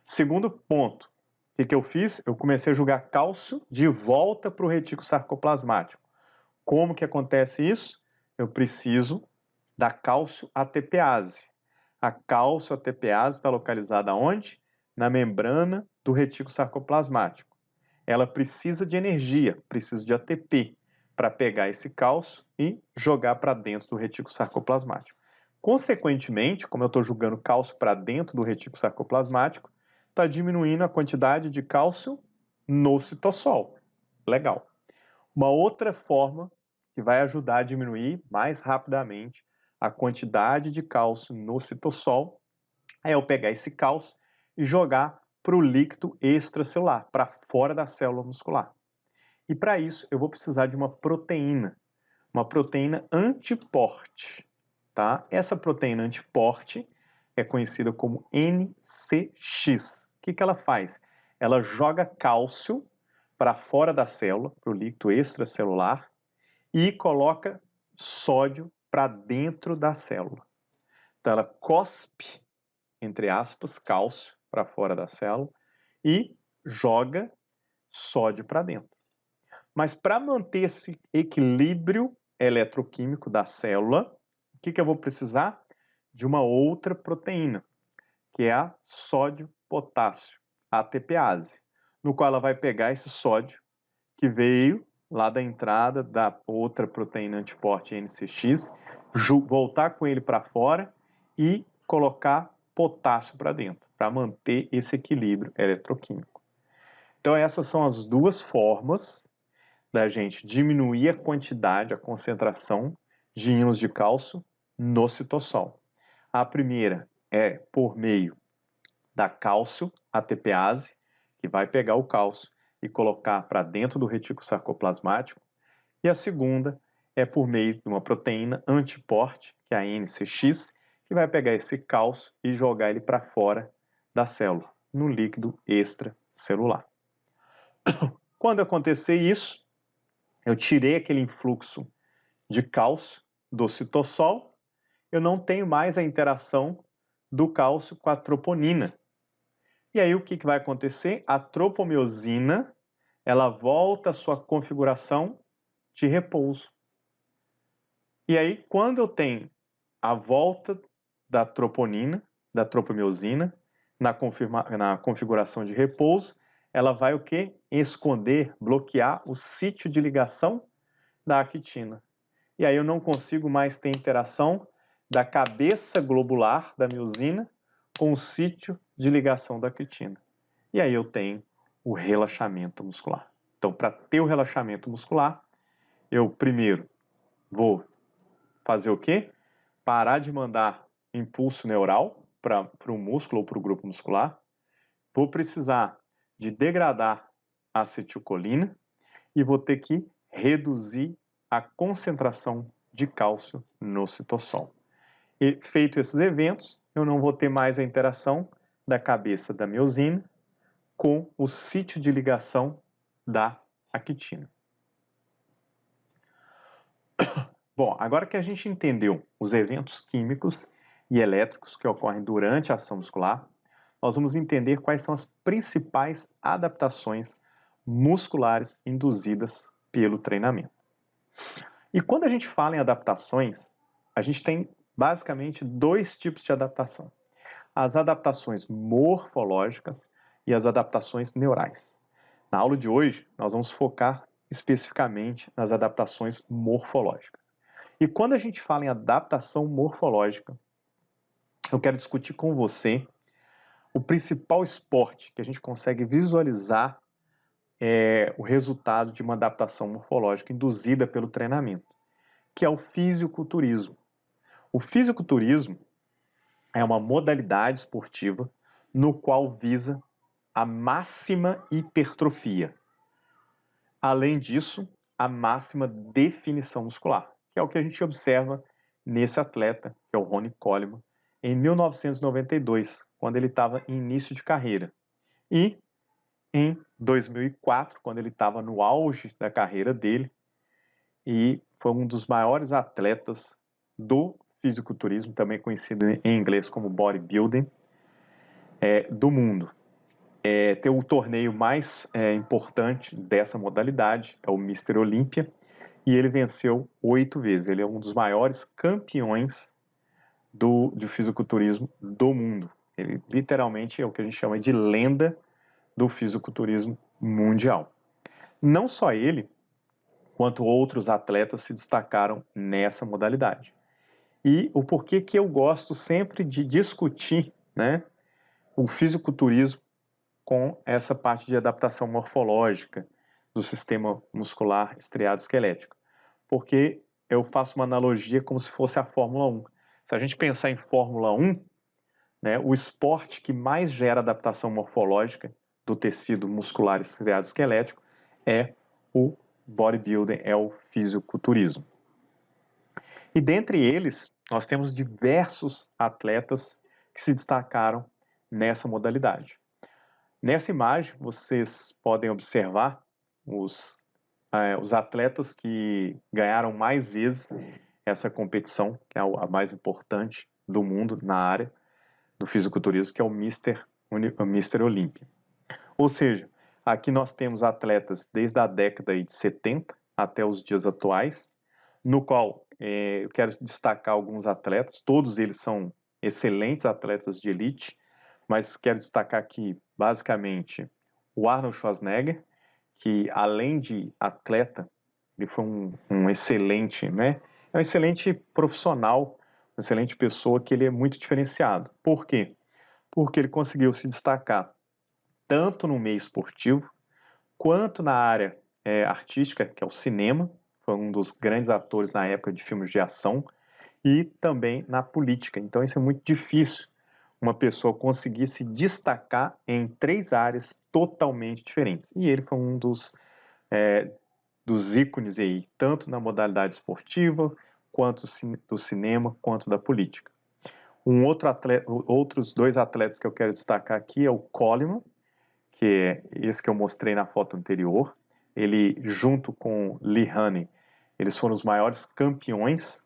Segundo ponto, o que eu fiz? Eu comecei a jogar cálcio de volta para o retículo sarcoplasmático. Como que acontece isso? Eu preciso da cálcio ATPase. A cálcio ATPase está localizada onde? Na membrana do retículo sarcoplasmático. Ela precisa de energia, precisa de ATP para pegar esse cálcio e jogar para dentro do retículo sarcoplasmático. Consequentemente, como eu estou jogando cálcio para dentro do retículo sarcoplasmático, está diminuindo a quantidade de cálcio no citossol. Legal. Uma outra forma que vai ajudar a diminuir mais rapidamente a quantidade de cálcio no citossol é eu pegar esse cálcio e jogar para o líquido extracelular, para fora da célula muscular. E para isso eu vou precisar de uma proteína antiporte, tá? Essa proteína antiporte é conhecida como NCX. O que ela faz? Ela joga cálcio para fora da célula, para o líquido extracelular, e coloca sódio para dentro da célula. Então ela cospe, entre aspas, cálcio para fora da célula e joga sódio para dentro. Mas para manter esse equilíbrio eletroquímico da célula, o que eu vou precisar? De uma outra proteína, que é a sódio-potássio, ATPase, no qual ela vai pegar esse sódio que veio lá da entrada da outra proteína antiporte NCX, voltar com ele para fora e colocar potássio para dentro, para manter esse equilíbrio eletroquímico. Então essas são as duas formas da gente diminuir a quantidade, a concentração de íons de cálcio no citossol. A primeira é por meio da cálcio ATPase, que vai pegar o cálcio e colocar para dentro do retículo sarcoplasmático, e a segunda é por meio de uma proteína antiporte, que é a NCX, que vai pegar esse cálcio e jogar ele para fora da célula, no líquido extracelular. Quando acontecer isso, eu tirei aquele influxo de cálcio do citossol, eu não tenho mais a interação do cálcio com a troponina. E aí o que vai acontecer? A tropomiosina, ela volta à sua configuração de repouso. E aí, quando eu tenho a volta da troponina, da tropomiosina, na configuração de repouso, ela vai o quê? Esconder, bloquear o sítio de ligação da actina. E aí eu não consigo mais ter interação da cabeça globular da miosina com o sítio de ligação da actina. E aí eu tenho o relaxamento muscular. Então, para ter o relaxamento muscular, eu primeiro vou fazer o quê? Parar de mandar impulso neural para o músculo ou para o grupo muscular. Vou precisar de degradar a acetilcolina e vou ter que reduzir a concentração de cálcio no citossol. E feito esses eventos, eu não vou ter mais a interação da cabeça da miosina com o sítio de ligação da actina. Bom, agora que a gente entendeu os eventos químicos e elétricos que ocorrem durante a ação muscular, nós vamos entender quais são as principais adaptações musculares induzidas pelo treinamento. E quando a gente fala em adaptações, a gente tem basicamente dois tipos de adaptação: as adaptações morfológicas e as adaptações neurais. Na aula de hoje, nós vamos focar especificamente nas adaptações morfológicas. E quando a gente fala em adaptação morfológica, eu quero discutir com você o principal esporte que a gente consegue visualizar o resultado de uma adaptação morfológica induzida pelo treinamento, que é o fisiculturismo. O fisiculturismo é uma modalidade esportiva no qual visa a máxima hipertrofia. Além disso, a máxima definição muscular, que é o que a gente observa nesse atleta, que é o Ronnie Coleman, em 1992, quando ele estava em início de carreira. E em 2004, quando ele estava no auge da carreira dele, e foi um dos maiores atletas do fisiculturismo, também conhecido em inglês como bodybuilding, do mundo. Tem o torneio mais importante dessa modalidade, é o Mr. Olympia, e ele venceu 8 vezes. Ele é um dos maiores campeões do fisiculturismo do mundo. Ele literalmente é o que a gente chama de lenda do fisiculturismo mundial. Não só ele, quanto outros atletas se destacaram nessa modalidade. E o porquê que eu gosto sempre de discutir, né, o fisiculturismo com essa parte de adaptação morfológica do sistema muscular estriado esquelético. Porque eu faço uma analogia como se fosse a Fórmula 1. Se a gente pensar em Fórmula 1, né, o esporte que mais gera adaptação morfológica do tecido muscular estriado esquelético é o bodybuilding, é o fisiculturismo. E dentre eles, nós temos diversos atletas que se destacaram nessa modalidade. Nessa imagem, vocês podem observar os atletas que ganharam mais vezes essa competição, que é a mais importante do mundo na área do fisiculturismo, que é o Mr. Olympia. Ou seja, aqui nós temos atletas desde a década de 70 até os dias atuais, no qual eu quero destacar alguns atletas, todos eles são excelentes atletas de elite, mas quero destacar aqui, basicamente, o Arnold Schwarzenegger, que além de atleta, ele foi um excelente, né? É um excelente profissional, uma excelente pessoa, que ele é muito diferenciado. Por quê? Porque ele conseguiu se destacar tanto no meio esportivo, quanto na área artística, que é o cinema, foi um dos grandes atores na época de filmes de ação, e também na política. Então isso é muito difícil, uma pessoa conseguir se destacar em 3 áreas totalmente diferentes. E ele foi um dos ícones aí, tanto na modalidade esportiva, quanto do cinema, quanto da política. Outros 2 atletas que eu quero destacar aqui é o Coleman, que é esse que eu mostrei na foto anterior. Ele, junto com Lee Haney, eles foram os maiores campeões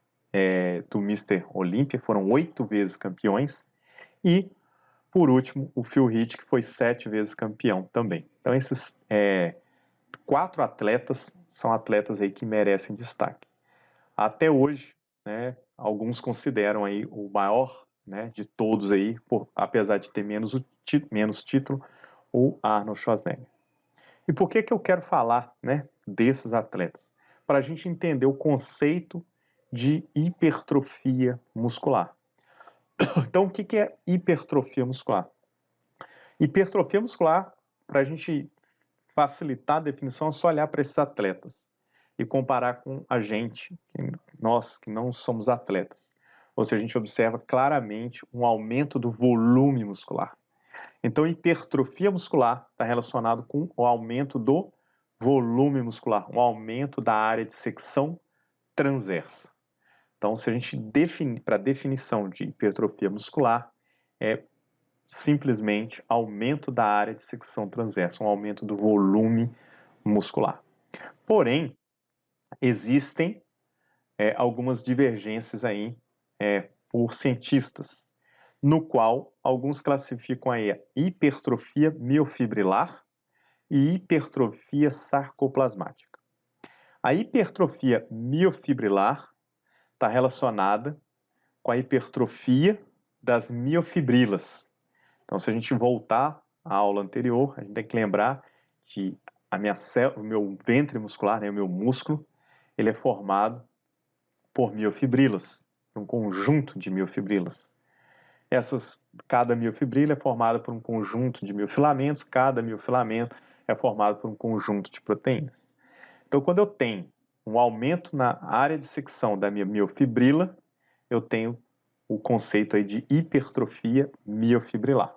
do Mr. Olympia, foram 8 vezes campeões. E, por último, o Phil Heath, que foi 7 vezes campeão também. Então, esses 4 atletas são atletas aí que merecem destaque. Até hoje, né, alguns consideram aí o maior, né, de todos aí, apesar de ter menos título, o Arnold Schwarzenegger. E por que eu quero falar, né, desses atletas? Para a gente entender o conceito de hipertrofia muscular. Então, o que é hipertrofia muscular? Hipertrofia muscular, para a gente facilitar a definição, é só olhar para esses atletas e comparar com a gente, nós que não somos atletas. Ou seja, a gente observa claramente um aumento do volume muscular. Então, hipertrofia muscular está relacionado com o aumento do volume muscular, um aumento da área de secção transversa. Então, se a gente para a definição de hipertrofia muscular, é simplesmente aumento da área de secção transversa, um aumento do volume muscular. Porém, existem algumas divergências aí por cientistas, no qual alguns classificam aí a hipertrofia miofibrilar e hipertrofia sarcoplasmática. A hipertrofia miofibrilar está relacionada com a hipertrofia das miofibrilas. Então, se a gente voltar à aula anterior, a gente tem que lembrar que o meu ventre muscular, né, o meu músculo, ele é formado por miofibrilas, um conjunto de miofibrilas. Cada miofibrila é formada por um conjunto de miofilamentos, cada miofilamento é formado por um conjunto de proteínas. Então, quando eu tenho um aumento na área de secção da minha miofibrila, eu tenho o conceito aí de hipertrofia miofibrilar.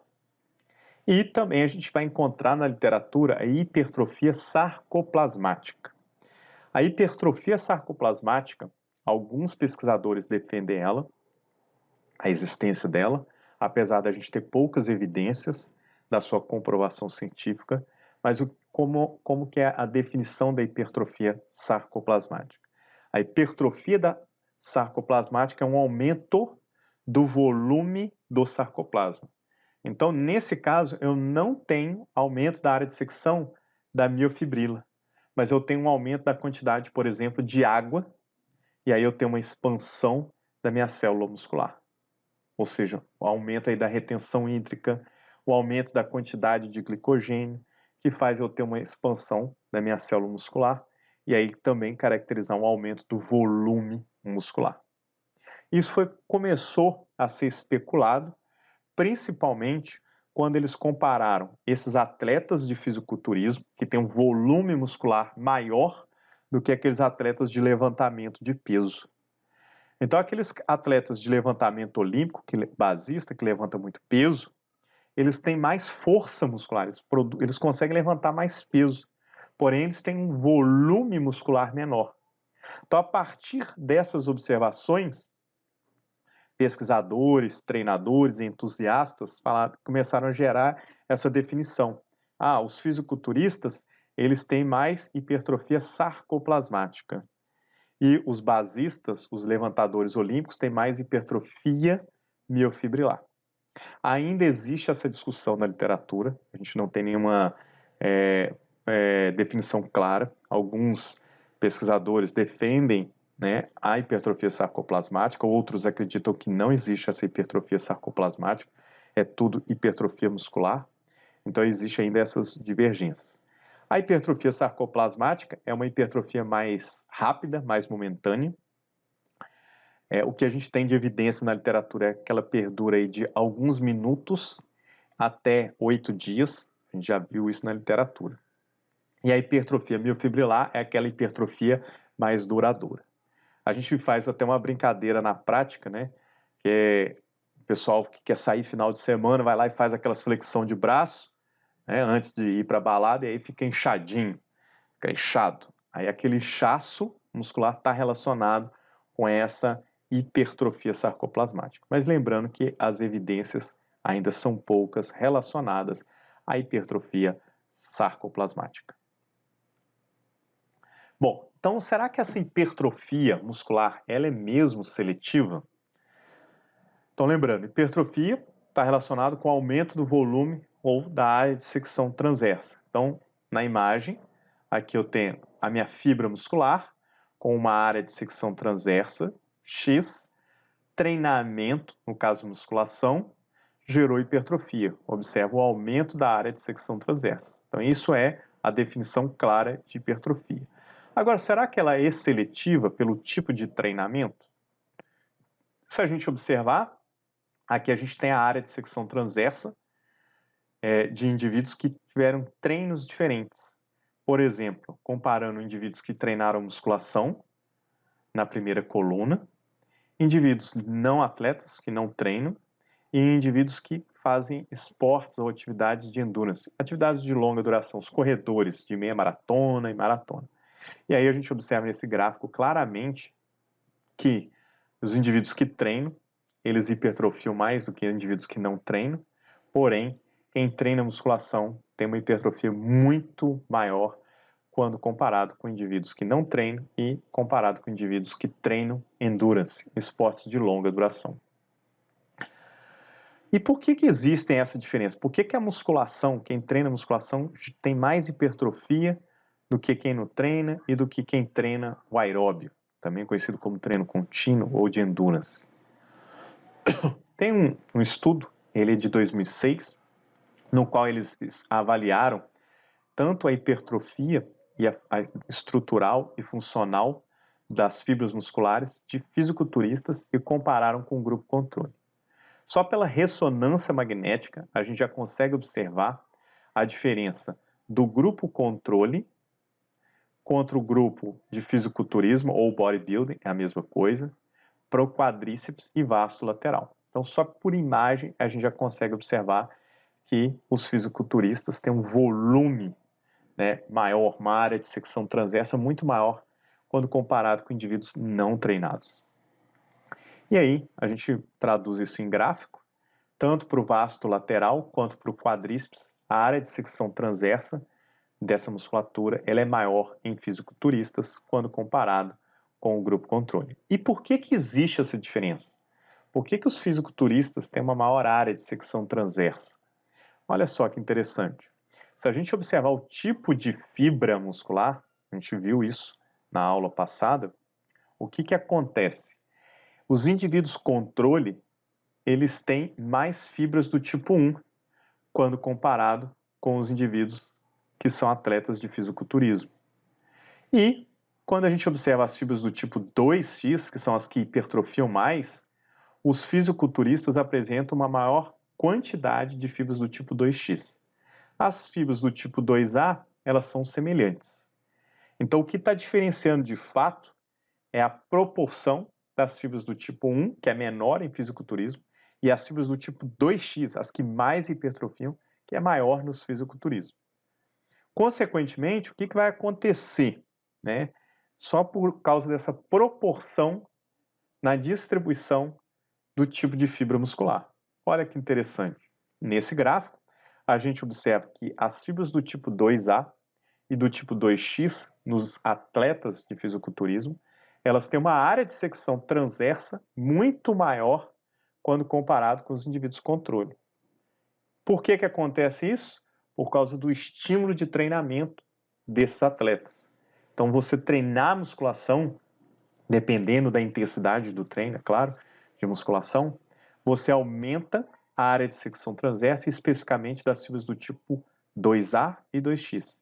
E também a gente vai encontrar na literatura a hipertrofia sarcoplasmática. A hipertrofia sarcoplasmática, alguns pesquisadores defendem ela, a existência dela, apesar da gente ter poucas evidências da sua comprovação científica, mas como que é a definição da hipertrofia sarcoplasmática? A hipertrofia da sarcoplasmática é um aumento do volume do sarcoplasma. Então, nesse caso, eu não tenho aumento da área de secção da miofibrila, mas eu tenho um aumento da quantidade, por exemplo, de água, e aí eu tenho uma expansão da minha célula muscular. Ou seja, o aumento aí da retenção hídrica, o aumento da quantidade de glicogênio, que faz eu ter uma expansão da minha célula muscular, e aí também caracterizar um aumento do volume muscular. Isso começou a ser especulado, principalmente quando eles compararam esses atletas de fisiculturismo, que têm um volume muscular maior do que aqueles atletas de levantamento de peso. Então, aqueles atletas de levantamento olímpico, basista, que levanta muito peso, eles têm mais força muscular, eles conseguem levantar mais peso, porém eles têm um volume muscular menor. Então, a partir dessas observações, pesquisadores, treinadores e entusiastas começaram a gerar essa definição. Os fisiculturistas, eles têm mais hipertrofia sarcoplasmática. E os basistas, os levantadores olímpicos, têm mais hipertrofia miofibrilar. Ainda existe essa discussão na literatura, a gente não tem nenhuma definição clara. Alguns pesquisadores defendem, né, a hipertrofia sarcoplasmática, outros acreditam que não existe essa hipertrofia sarcoplasmática, é tudo hipertrofia muscular. Então, existe ainda essas divergências. A hipertrofia sarcoplasmática é uma hipertrofia mais rápida, mais momentânea. O que a gente tem de evidência na literatura é que ela perdura aí de alguns minutos até 8 dias. A gente já viu isso na literatura. E a hipertrofia miofibrilar é aquela hipertrofia mais duradoura. A gente faz até uma brincadeira na prática, né? Que é o pessoal que quer sair final de semana vai lá e faz aquelas flexão de braço, né, antes de ir para a balada, e aí fica inchadinho, fica inchado. Aí aquele inchaço muscular está relacionado com essa hipertrofia sarcoplasmática. Mas lembrando que as evidências ainda são poucas relacionadas à hipertrofia sarcoplasmática. Bom, então será que essa hipertrofia muscular ela é mesmo seletiva? Então lembrando, hipertrofia está relacionado com o aumento do volume ou da área de secção transversa. Então, na imagem, aqui eu tenho a minha fibra muscular com uma área de secção transversa, X, treinamento, no caso musculação, gerou hipertrofia. Observa o aumento da área de secção transversa. Então, isso é a definição clara de hipertrofia. Agora, será que ela é seletiva pelo tipo de treinamento? Se a gente observar, aqui a gente tem a área de secção transversa de indivíduos que tiveram treinos diferentes. Por exemplo, comparando indivíduos que treinaram musculação na primeira coluna, indivíduos não atletas que não treinam e indivíduos que fazem esportes ou atividades de endurance, atividades de longa duração, os corredores de meia maratona e maratona. E aí a gente observa nesse gráfico claramente que os indivíduos que treinam, eles hipertrofiam mais do que indivíduos que não treinam, porém, quem treina musculação tem uma hipertrofia muito maior quando comparado com indivíduos que não treinam e comparado com indivíduos que treinam endurance, esportes de longa duração. E por que existem essa diferença? Por que a musculação, quem treina musculação, tem mais hipertrofia do que quem não treina e do que quem treina o aeróbio, também conhecido como treino contínuo ou de endurance. Tem um estudo, ele é de 2006, no qual eles avaliaram tanto a hipertrofia e a estrutural e funcional das fibras musculares de fisiculturistas e compararam com o grupo controle. Só pela ressonância magnética a gente já consegue observar a diferença do grupo controle contra o grupo de fisiculturismo ou bodybuilding, é a mesma coisa, para o quadríceps e vasto lateral. Então, só por imagem a gente já consegue observar que os fisiculturistas têm um volume, né, maior, uma área de secção transversa muito maior quando comparado com indivíduos não treinados. E aí, a gente traduz isso em gráfico, tanto para o vasto lateral quanto para o quadríceps, a área de secção transversa dessa musculatura ela é maior em fisiculturistas quando comparado com o grupo controle. E por que existe essa diferença? Por que os fisiculturistas têm uma maior área de secção transversa? Olha só que interessante. Se a gente observar o tipo de fibra muscular, a gente viu isso na aula passada, o que acontece? Os indivíduos controle, eles têm mais fibras do tipo 1, quando comparado com os indivíduos que são atletas de fisiculturismo. E quando a gente observa as fibras do tipo 2x, que são as que hipertrofiam mais, os fisiculturistas apresentam uma maior quantidade de fibras do tipo 2x. As fibras do tipo 2A, elas são semelhantes. Então, o que está diferenciando de fato é a proporção das fibras do tipo 1, que é menor em fisiculturismo, e as fibras do tipo 2x, as que mais hipertrofiam, que é maior nos fisiculturismo. Consequentemente, o que vai acontecer, né? Só por causa dessa proporção na distribuição do tipo de fibra muscular. Olha que interessante. Nesse gráfico, a gente observa que as fibras do tipo 2A e do tipo 2X, nos atletas de fisiculturismo, elas têm uma área de secção transversa muito maior quando comparado com os indivíduos controle. Por que acontece isso? Por causa do estímulo de treinamento desses atletas. Então, você treinar musculação, dependendo da intensidade do treino, é claro, de musculação, você aumenta a área de secção transversa, especificamente das fibras do tipo 2A e 2X.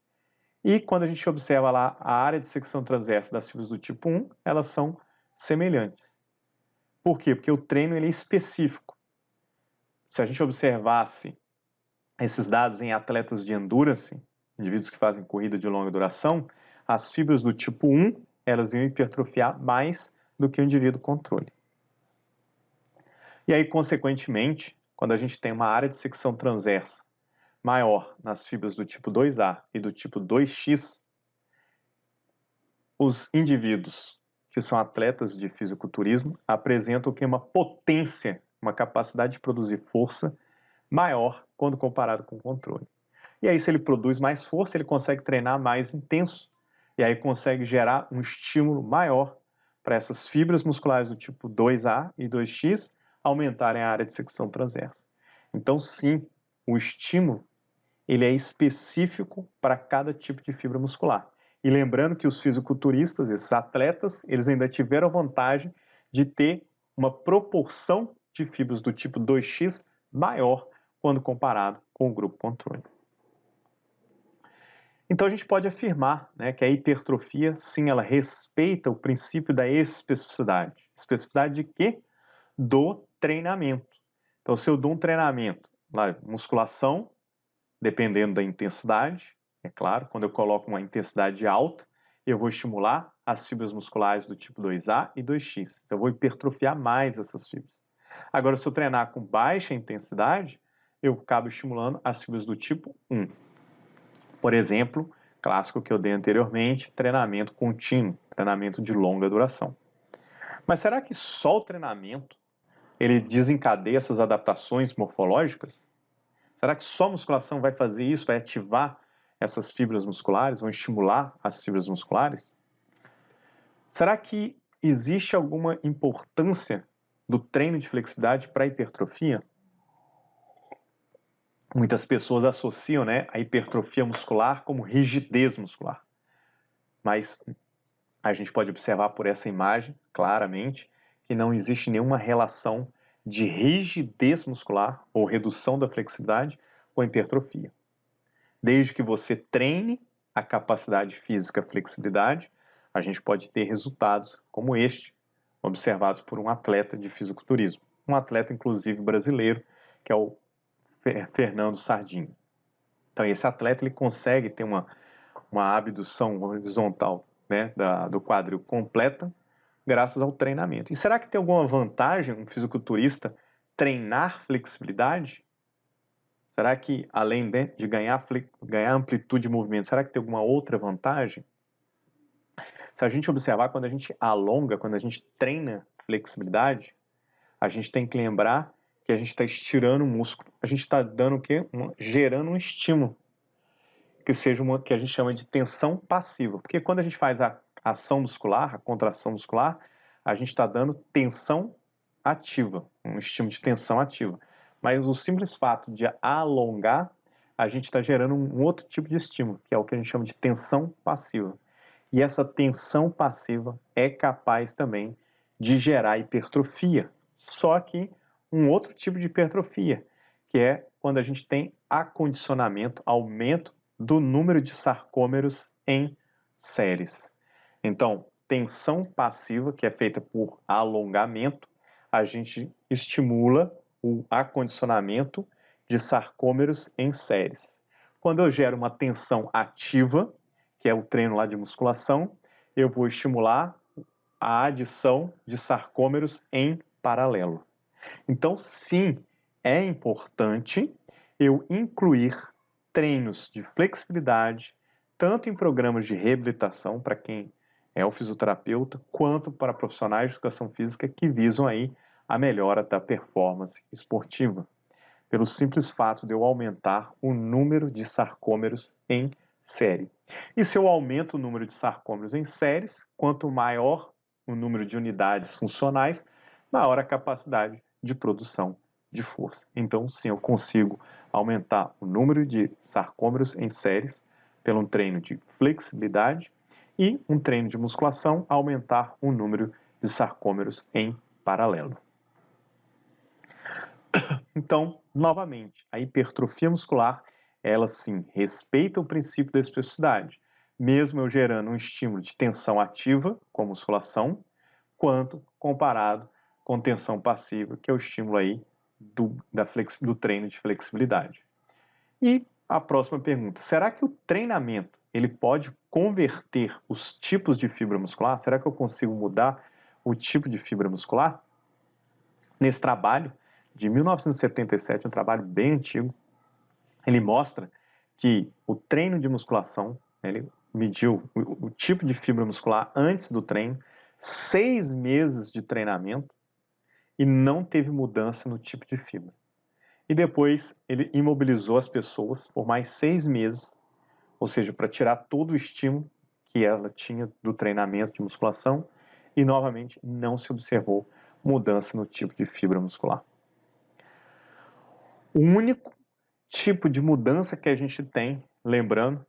E quando a gente observa lá a área de secção transversa das fibras do tipo 1, elas são semelhantes. Por quê? Porque o treino ele é específico. Se a gente observasse esses dados em atletas de endurance, indivíduos que fazem corrida de longa duração, as fibras do tipo 1, elas iam hipertrofiar mais do que o indivíduo controle. E aí, consequentemente, quando a gente tem uma área de secção transversa maior nas fibras do tipo 2A e do tipo 2X, os indivíduos que são atletas de fisiculturismo apresentam uma potência, uma capacidade de produzir força maior quando comparado com o controle. E aí, se ele produz mais força, ele consegue treinar mais intenso. E aí consegue gerar um estímulo maior para essas fibras musculares do tipo 2A e 2X aumentarem a área de secção transversa. Então, sim, o estímulo ele é específico para cada tipo de fibra muscular. E lembrando que os fisiculturistas, esses atletas, eles ainda tiveram a vantagem de ter uma proporção de fibras do tipo 2X maior quando comparado com o grupo controle. Então a gente pode afirmar, né, que a hipertrofia, sim, ela respeita o princípio da especificidade. Especificidade de quê? Do treinamento. Então se eu dou um treinamento, lá, musculação, dependendo da intensidade, é claro, quando eu coloco uma intensidade alta, eu vou estimular as fibras musculares do tipo 2A e 2X. Então eu vou hipertrofiar mais essas fibras. Agora, se eu treinar com baixa intensidade, eu acabo estimulando as fibras do tipo 1. Por exemplo, clássico que eu dei anteriormente, treinamento contínuo, treinamento de longa duração. Mas será que só o treinamento ele desencadeia essas adaptações morfológicas? Será que só a musculação vai fazer isso, vai ativar essas fibras musculares, vão estimular as fibras musculares? Será que existe alguma importância do treino de flexibilidade para a hipertrofia? Muitas pessoas associam, né, a hipertrofia muscular como rigidez muscular. mas a gente pode observar por essa imagem, claramente, que não existe nenhuma relação de rigidez muscular ou redução da flexibilidade com a hipertrofia. Desde que você treine a capacidade física, a flexibilidade, a gente pode ter resultados como este, observados por um atleta de fisiculturismo. Um atleta, inclusive, brasileiro, que é o Fernando Sardinha. Então, esse atleta ele consegue ter uma abdução horizontal, né, do quadril completa, graças ao treinamento. E será que tem alguma vantagem um fisiculturista treinar flexibilidade? Será que, além de ganhar amplitude de movimento, será que tem alguma outra vantagem? Se a gente observar, quando a gente alonga, quando a gente treina flexibilidade, a gente tem que lembrar que a gente está estirando o músculo. A gente está dando o quê? Gerando um estímulo, que seja que a gente chama de tensão passiva. Porque quando a gente faz a ação muscular, a contração muscular, a gente está dando tensão ativa, um estímulo de tensão ativa. Mas o simples fato de alongar, a gente está gerando um outro tipo de estímulo, que é o que a gente chama de tensão passiva. E essa tensão passiva é capaz também de gerar hipertrofia. Só que um outro tipo de hipertrofia, que é quando a gente tem acondicionamento, aumento do número de sarcômeros em séries. Então, tensão passiva, que é feita por alongamento, a gente estimula o acondicionamento de sarcômeros em séries. Quando eu gero uma tensão ativa, que é o treino lá de musculação, eu vou estimular a adição de sarcômeros em paralelo. Então, sim, é importante eu incluir treinos de flexibilidade, tanto em programas de reabilitação para quem é o fisioterapeuta, quanto para profissionais de educação física que visam aí a melhora da performance esportiva, pelo simples fato de eu aumentar o número de sarcômeros em série. E se eu aumento o número de sarcômeros em séries, quanto maior o número de unidades funcionais, maior a capacidade de produção de força. Então, sim, eu consigo aumentar o número de sarcômeros em séries pelo treino de flexibilidade e um treino de musculação aumentar o número de sarcômeros em paralelo. Então, novamente, a hipertrofia muscular, ela sim respeita o princípio da especificidade, mesmo eu gerando um estímulo de tensão ativa, com musculação, quanto comparado com tensão passiva, que é o estímulo aí do treino de flexibilidade. E a próxima pergunta, será que o treinamento ele pode converter os tipos de fibra muscular? Será que eu consigo mudar o tipo de fibra muscular? Nesse trabalho de 1977, um trabalho bem antigo, ele mostra que o treino de musculação, ele mediu o tipo de fibra muscular antes do treino, 6 meses de treinamento, e não teve mudança no tipo de fibra. E depois ele imobilizou as pessoas por mais 6 meses, ou seja, para tirar todo o estímulo que ela tinha do treinamento de musculação, e novamente não se observou mudança no tipo de fibra muscular. O único tipo de mudança que a gente tem, lembrando,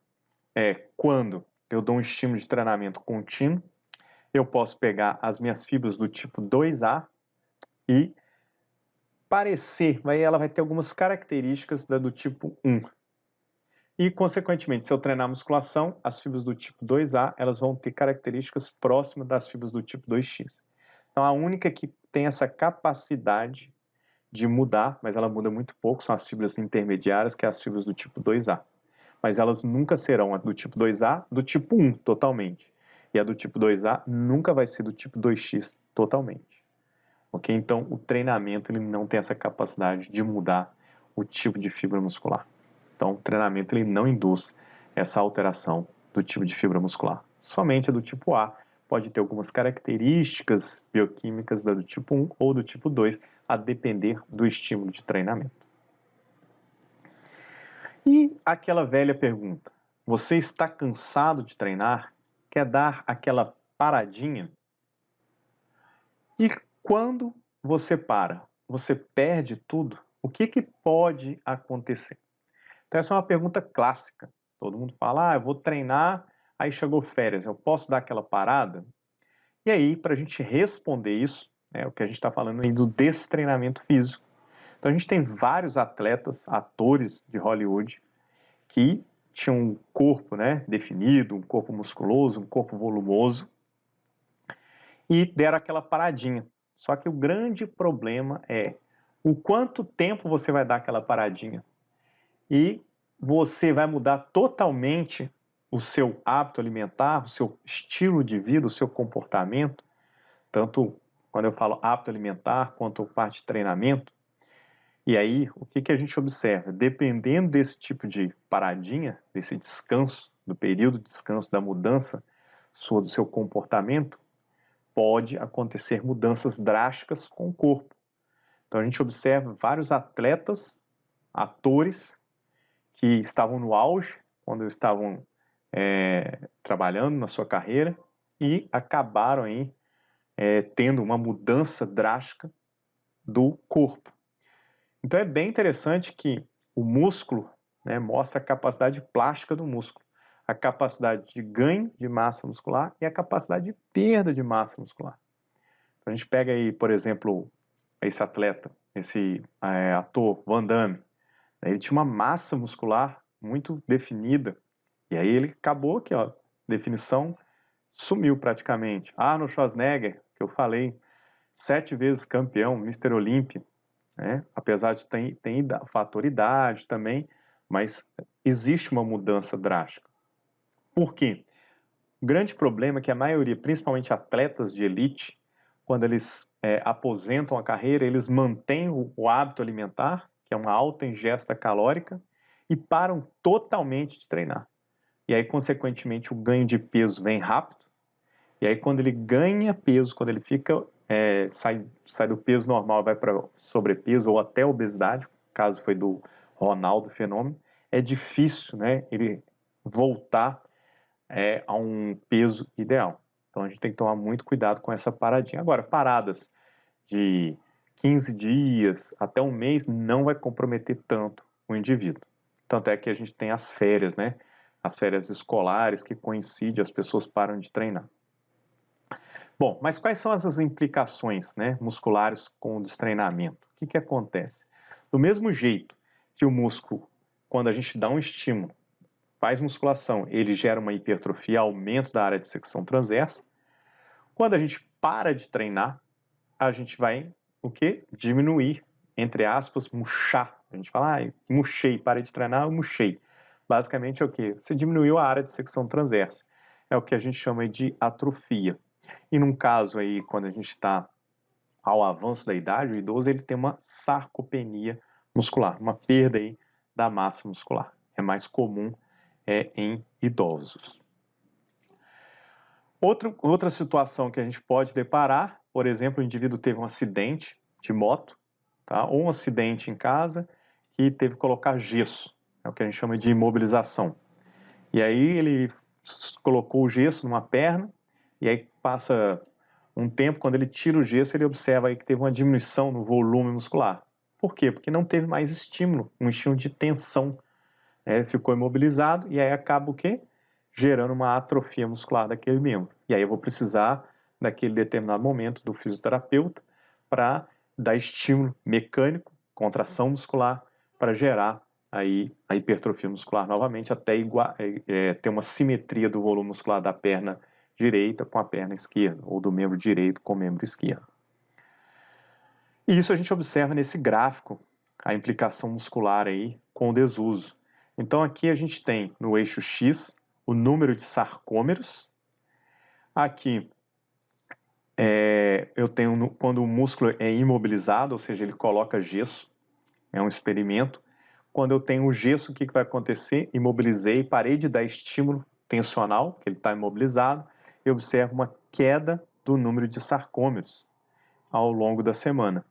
é quando eu dou um estímulo de treinamento contínuo, eu posso pegar as minhas fibras do tipo 2A e ela vai ter algumas características da do tipo 1. E, consequentemente, se eu treinar musculação, as fibras do tipo 2A, elas vão ter características próximas das fibras do tipo 2X. Então, a única que tem essa capacidade de mudar, mas ela muda muito pouco, são as fibras intermediárias, que é as fibras do tipo 2A. Mas elas nunca serão a do tipo 2A, do tipo 1 totalmente. E a do tipo 2A nunca vai ser do tipo 2X totalmente. Ok? Então, o treinamento ele não tem essa capacidade de mudar o tipo de fibra muscular. Então, o treinamento ele não induz essa alteração do tipo de fibra muscular. Somente a do tipo A pode ter algumas características bioquímicas da do tipo 1 ou do tipo 2, a depender do estímulo de treinamento. E aquela velha pergunta, você está cansado de treinar? Quer dar aquela paradinha? E quando você para, você perde tudo? O que pode acontecer? Então essa é uma pergunta clássica. Todo mundo fala, eu vou treinar, aí chegou férias, eu posso dar aquela parada? E aí, para a gente responder isso, o que a gente está falando aí do destreinamento físico. Então a gente tem vários atletas, atores de Hollywood, que tinham um corpo, definido, um corpo musculoso, um corpo volumoso, e deram aquela paradinha. Só que o grande problema é o quanto tempo você vai dar aquela paradinha. E você vai mudar totalmente o seu hábito alimentar, o seu estilo de vida, o seu comportamento, tanto quando eu falo hábito alimentar quanto parte de treinamento. E aí, o que a gente observa? Dependendo desse tipo de paradinha, desse descanso, do período de descanso, da mudança do seu comportamento, pode acontecer mudanças drásticas com o corpo. Então a gente observa vários atletas, atores, que estavam no auge, quando estavam trabalhando na sua carreira, e acabaram aí tendo uma mudança drástica do corpo. Então é bem interessante que o músculo mostra a capacidade plástica do músculo, a capacidade de ganho de massa muscular e a capacidade de perda de massa muscular. Então a gente pega aí, por exemplo, esse atleta, esse ator Van Damme, ele tinha uma massa muscular muito definida, e aí ele acabou aqui, ó, definição sumiu praticamente. Arnold Schwarzenegger, que eu falei, 7 vezes campeão, Mr. Olympia, apesar de ter fator idade também, mas existe uma mudança drástica. Por quê? O grande problema é que a maioria, principalmente atletas de elite, quando eles aposentam a carreira, eles mantêm o hábito alimentar, que é uma alta ingesta calórica, e param totalmente de treinar. E aí, consequentemente, o ganho de peso vem rápido, e aí quando ele ganha peso, quando ele fica sai do peso normal e vai para sobrepeso ou até obesidade, caso foi do Ronaldo Fenômeno, é difícil ele voltar a um peso ideal. Então a gente tem que tomar muito cuidado com essa paradinha. Agora, paradas de 15 dias até um mês não vai comprometer tanto o indivíduo. Tanto é que a gente tem as férias, as férias escolares que coincidem, as pessoas param de treinar. Bom, mas quais são essas implicações musculares com o destreinamento? O que acontece? Do mesmo jeito que o músculo, quando a gente dá um estímulo, faz musculação, ele gera uma hipertrofia, aumento da área de secção transversa. Quando a gente para de treinar, a gente vai o quê? Diminuir, entre aspas, murchar. A gente fala, murchei, parei de treinar, eu murchei. Basicamente é o quê? Você diminuiu a área de secção transversa. É o que a gente chama de atrofia. E num caso aí, quando a gente está ao avanço da idade, o idoso ele tem uma sarcopenia muscular, uma perda aí da massa muscular. É mais comum em idosos. Outra situação que a gente pode deparar, por exemplo, o indivíduo teve um acidente de moto, tá? Ou um acidente em casa que teve que colocar gesso, é o que a gente chama de imobilização. E aí ele colocou o gesso numa perna, e aí passa um tempo, quando ele tira o gesso, ele observa aí que teve uma diminuição no volume muscular. Por quê? Porque não teve mais estímulo, um estímulo de tensão. Ele ficou imobilizado e aí acaba o quê? Gerando uma atrofia muscular daquele membro. E aí eu vou precisar, naquele determinado momento, do fisioterapeuta para dar estímulo mecânico, contração muscular, para gerar aí a hipertrofia muscular novamente, até ter uma simetria do volume muscular da perna direita com a perna esquerda, ou do membro direito com o membro esquerdo. E isso a gente observa nesse gráfico, a implicação muscular aí com o desuso. Então aqui a gente tem no eixo X o número de sarcômeros. Aqui eu tenho quando o músculo é imobilizado, ou seja, ele coloca gesso, é um experimento. Quando eu tenho o gesso, o que vai acontecer? Imobilizei, parei de dar estímulo tensional, que ele está imobilizado, e observo uma queda do número de sarcômeros ao longo da semana.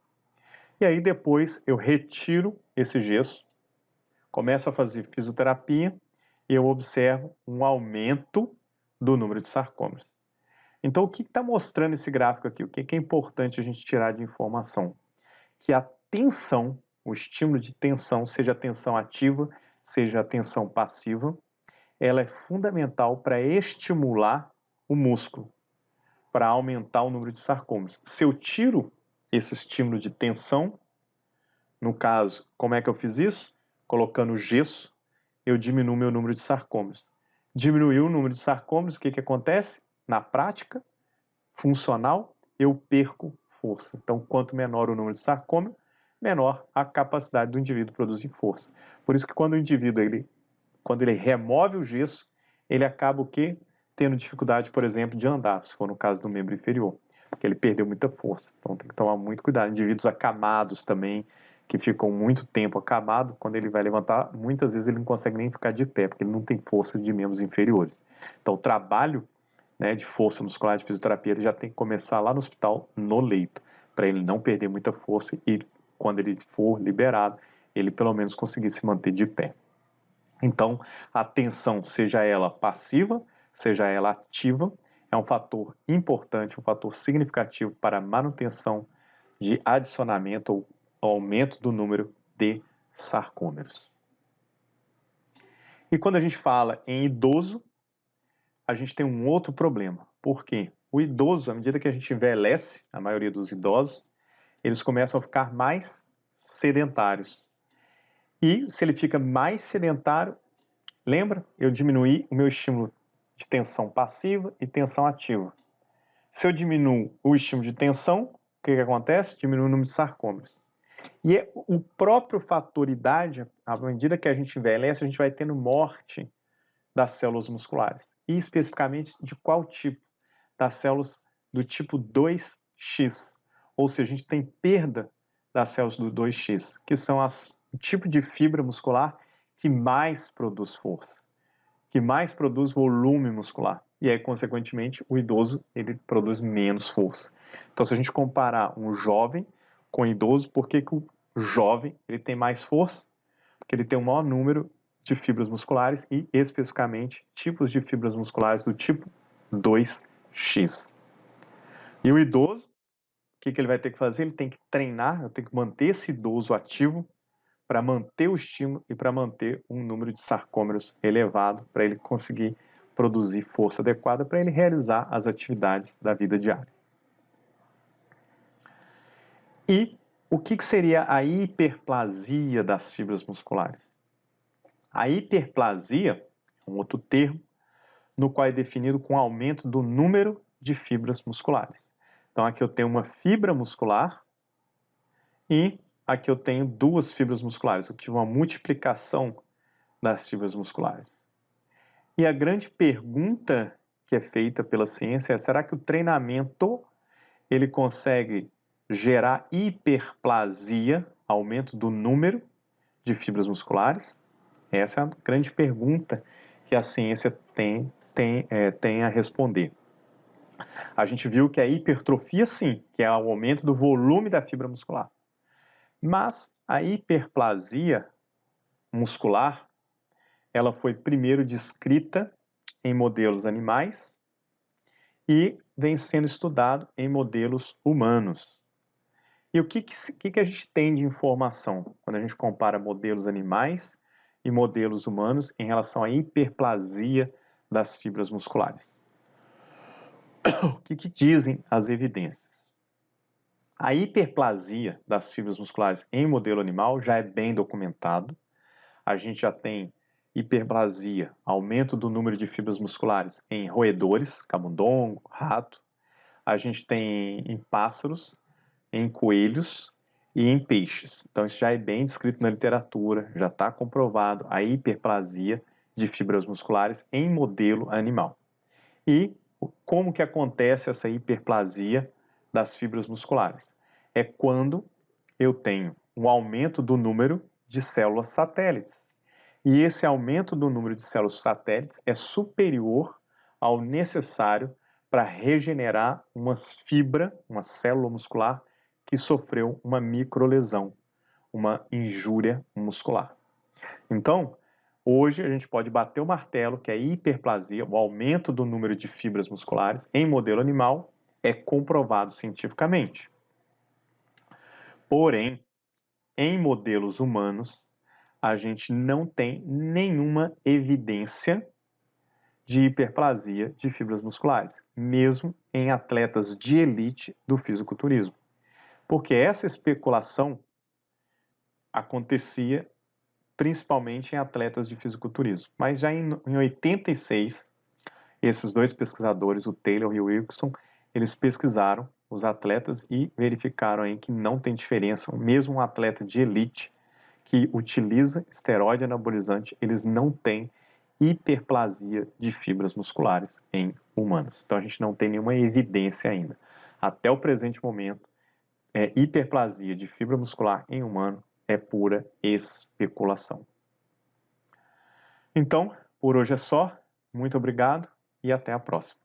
E aí depois eu retiro esse gesso, começo a fazer fisioterapia e eu observo um aumento do número de sarcômeros. Então, o que está mostrando esse gráfico aqui? O que é importante a gente tirar de informação? Que a tensão, o estímulo de tensão, seja a tensão ativa, seja a tensão passiva, ela é fundamental para estimular o músculo, para aumentar o número de sarcômeros. Se eu tiro esse estímulo de tensão, no caso, como é que eu fiz isso? Colocando gesso, eu diminuo meu número de sarcômeros. Diminuiu o número de sarcômeros, o que acontece? Na prática funcional, eu perco força. Então, quanto menor o número de sarcômero, menor a capacidade do indivíduo produzir força. Por isso que quando o indivíduo quando ele remove o gesso, ele acaba o quê? Tendo dificuldade, por exemplo, de andar, se for no caso do membro inferior, porque ele perdeu muita força. Então tem que tomar muito cuidado. Indivíduos acamados também, que ficam muito tempo acamado, quando ele vai levantar, muitas vezes ele não consegue nem ficar de pé, porque ele não tem força de membros inferiores. Então o trabalho, né, de força muscular de fisioterapia, ele já tem que começar lá no hospital, no leito, para ele não perder muita força e quando ele for liberado, ele pelo menos conseguir se manter de pé. Então, a tensão, seja ela passiva, seja ela ativa, é um fator importante, um fator significativo para a manutenção de adicionamento ou aumento do número de sarcômeros. E quando a gente fala em idoso, a gente tem um outro problema. Por quê? O idoso, à medida que a gente envelhece, a maioria dos idosos, eles começam a ficar mais sedentários. E se ele fica mais sedentário, lembra? Eu diminuí o meu estímulo de tensão passiva e tensão ativa. Se eu diminuo o estímulo de tensão, o que acontece? Diminui o número de sarcômeros. E o próprio fator idade, à medida que a gente envelhece, a gente vai tendo morte das células musculares. E especificamente de qual tipo? Das células do tipo 2X. Ou seja, a gente tem perda das células do 2X, que são o tipo de fibra muscular que mais produz força, que mais produz volume muscular. E aí, consequentemente, o idoso ele produz menos força. Então, se a gente comparar um jovem com um idoso, por que o jovem ele tem mais força? Porque ele tem um maior número de fibras musculares e, especificamente, tipos de fibras musculares do tipo 2X. E o idoso, o que ele vai ter que fazer? Ele tem que treinar, tem que manter esse idoso ativo para manter o estímulo e para manter um número de sarcômeros elevado, para ele conseguir produzir força adequada para ele realizar as atividades da vida diária. E o que seria a hiperplasia das fibras musculares? A hiperplasia é um outro termo no qual é definido com aumento do número de fibras musculares. Então aqui eu tenho uma fibra muscular e aqui eu tenho duas fibras musculares. Eu tive uma multiplicação das fibras musculares. E a grande pergunta que é feita pela ciência é: será que o treinamento ele consegue gerar hiperplasia, aumento do número de fibras musculares? Essa é a grande pergunta que a ciência tem a responder. A gente viu que a hipertrofia, sim, que é o aumento do volume da fibra muscular. Mas a hiperplasia muscular, ela foi primeiro descrita em modelos animais e vem sendo estudado em modelos humanos. E o que a gente tem de informação quando a gente compara modelos animais e modelos humanos em relação à hiperplasia das fibras musculares? O que dizem as evidências? A hiperplasia das fibras musculares em modelo animal já é bem documentado. A gente já tem hiperplasia, aumento do número de fibras musculares em roedores, camundongo, rato. A gente tem em pássaros, em coelhos e em peixes. Então isso já é bem descrito na literatura, já está comprovado a hiperplasia de fibras musculares em modelo animal. E como que acontece essa hiperplasia das fibras musculares? É quando eu tenho um aumento do número de células satélites. E esse aumento do número de células satélites é superior ao necessário para regenerar uma fibra, uma célula muscular que sofreu uma microlesão, uma injúria muscular. Então, hoje a gente pode bater o martelo que a hiperplasia, o aumento do número de fibras musculares em modelo animal, é comprovado cientificamente. Porém, em modelos humanos, a gente não tem nenhuma evidência de hiperplasia de fibras musculares, mesmo em atletas de elite do fisiculturismo. Porque essa especulação acontecia principalmente em atletas de fisiculturismo. Mas já em 86, esses dois pesquisadores, o Taylor e o Wilkinson, eles pesquisaram os atletas e verificaram aí que não tem diferença, mesmo um atleta de elite que utiliza esteroide anabolizante, eles não têm hiperplasia de fibras musculares em humanos. Então a gente não tem nenhuma evidência ainda. Até o presente momento, hiperplasia de fibra muscular em humano é pura especulação. Então, por hoje é só. Muito obrigado e até a próxima.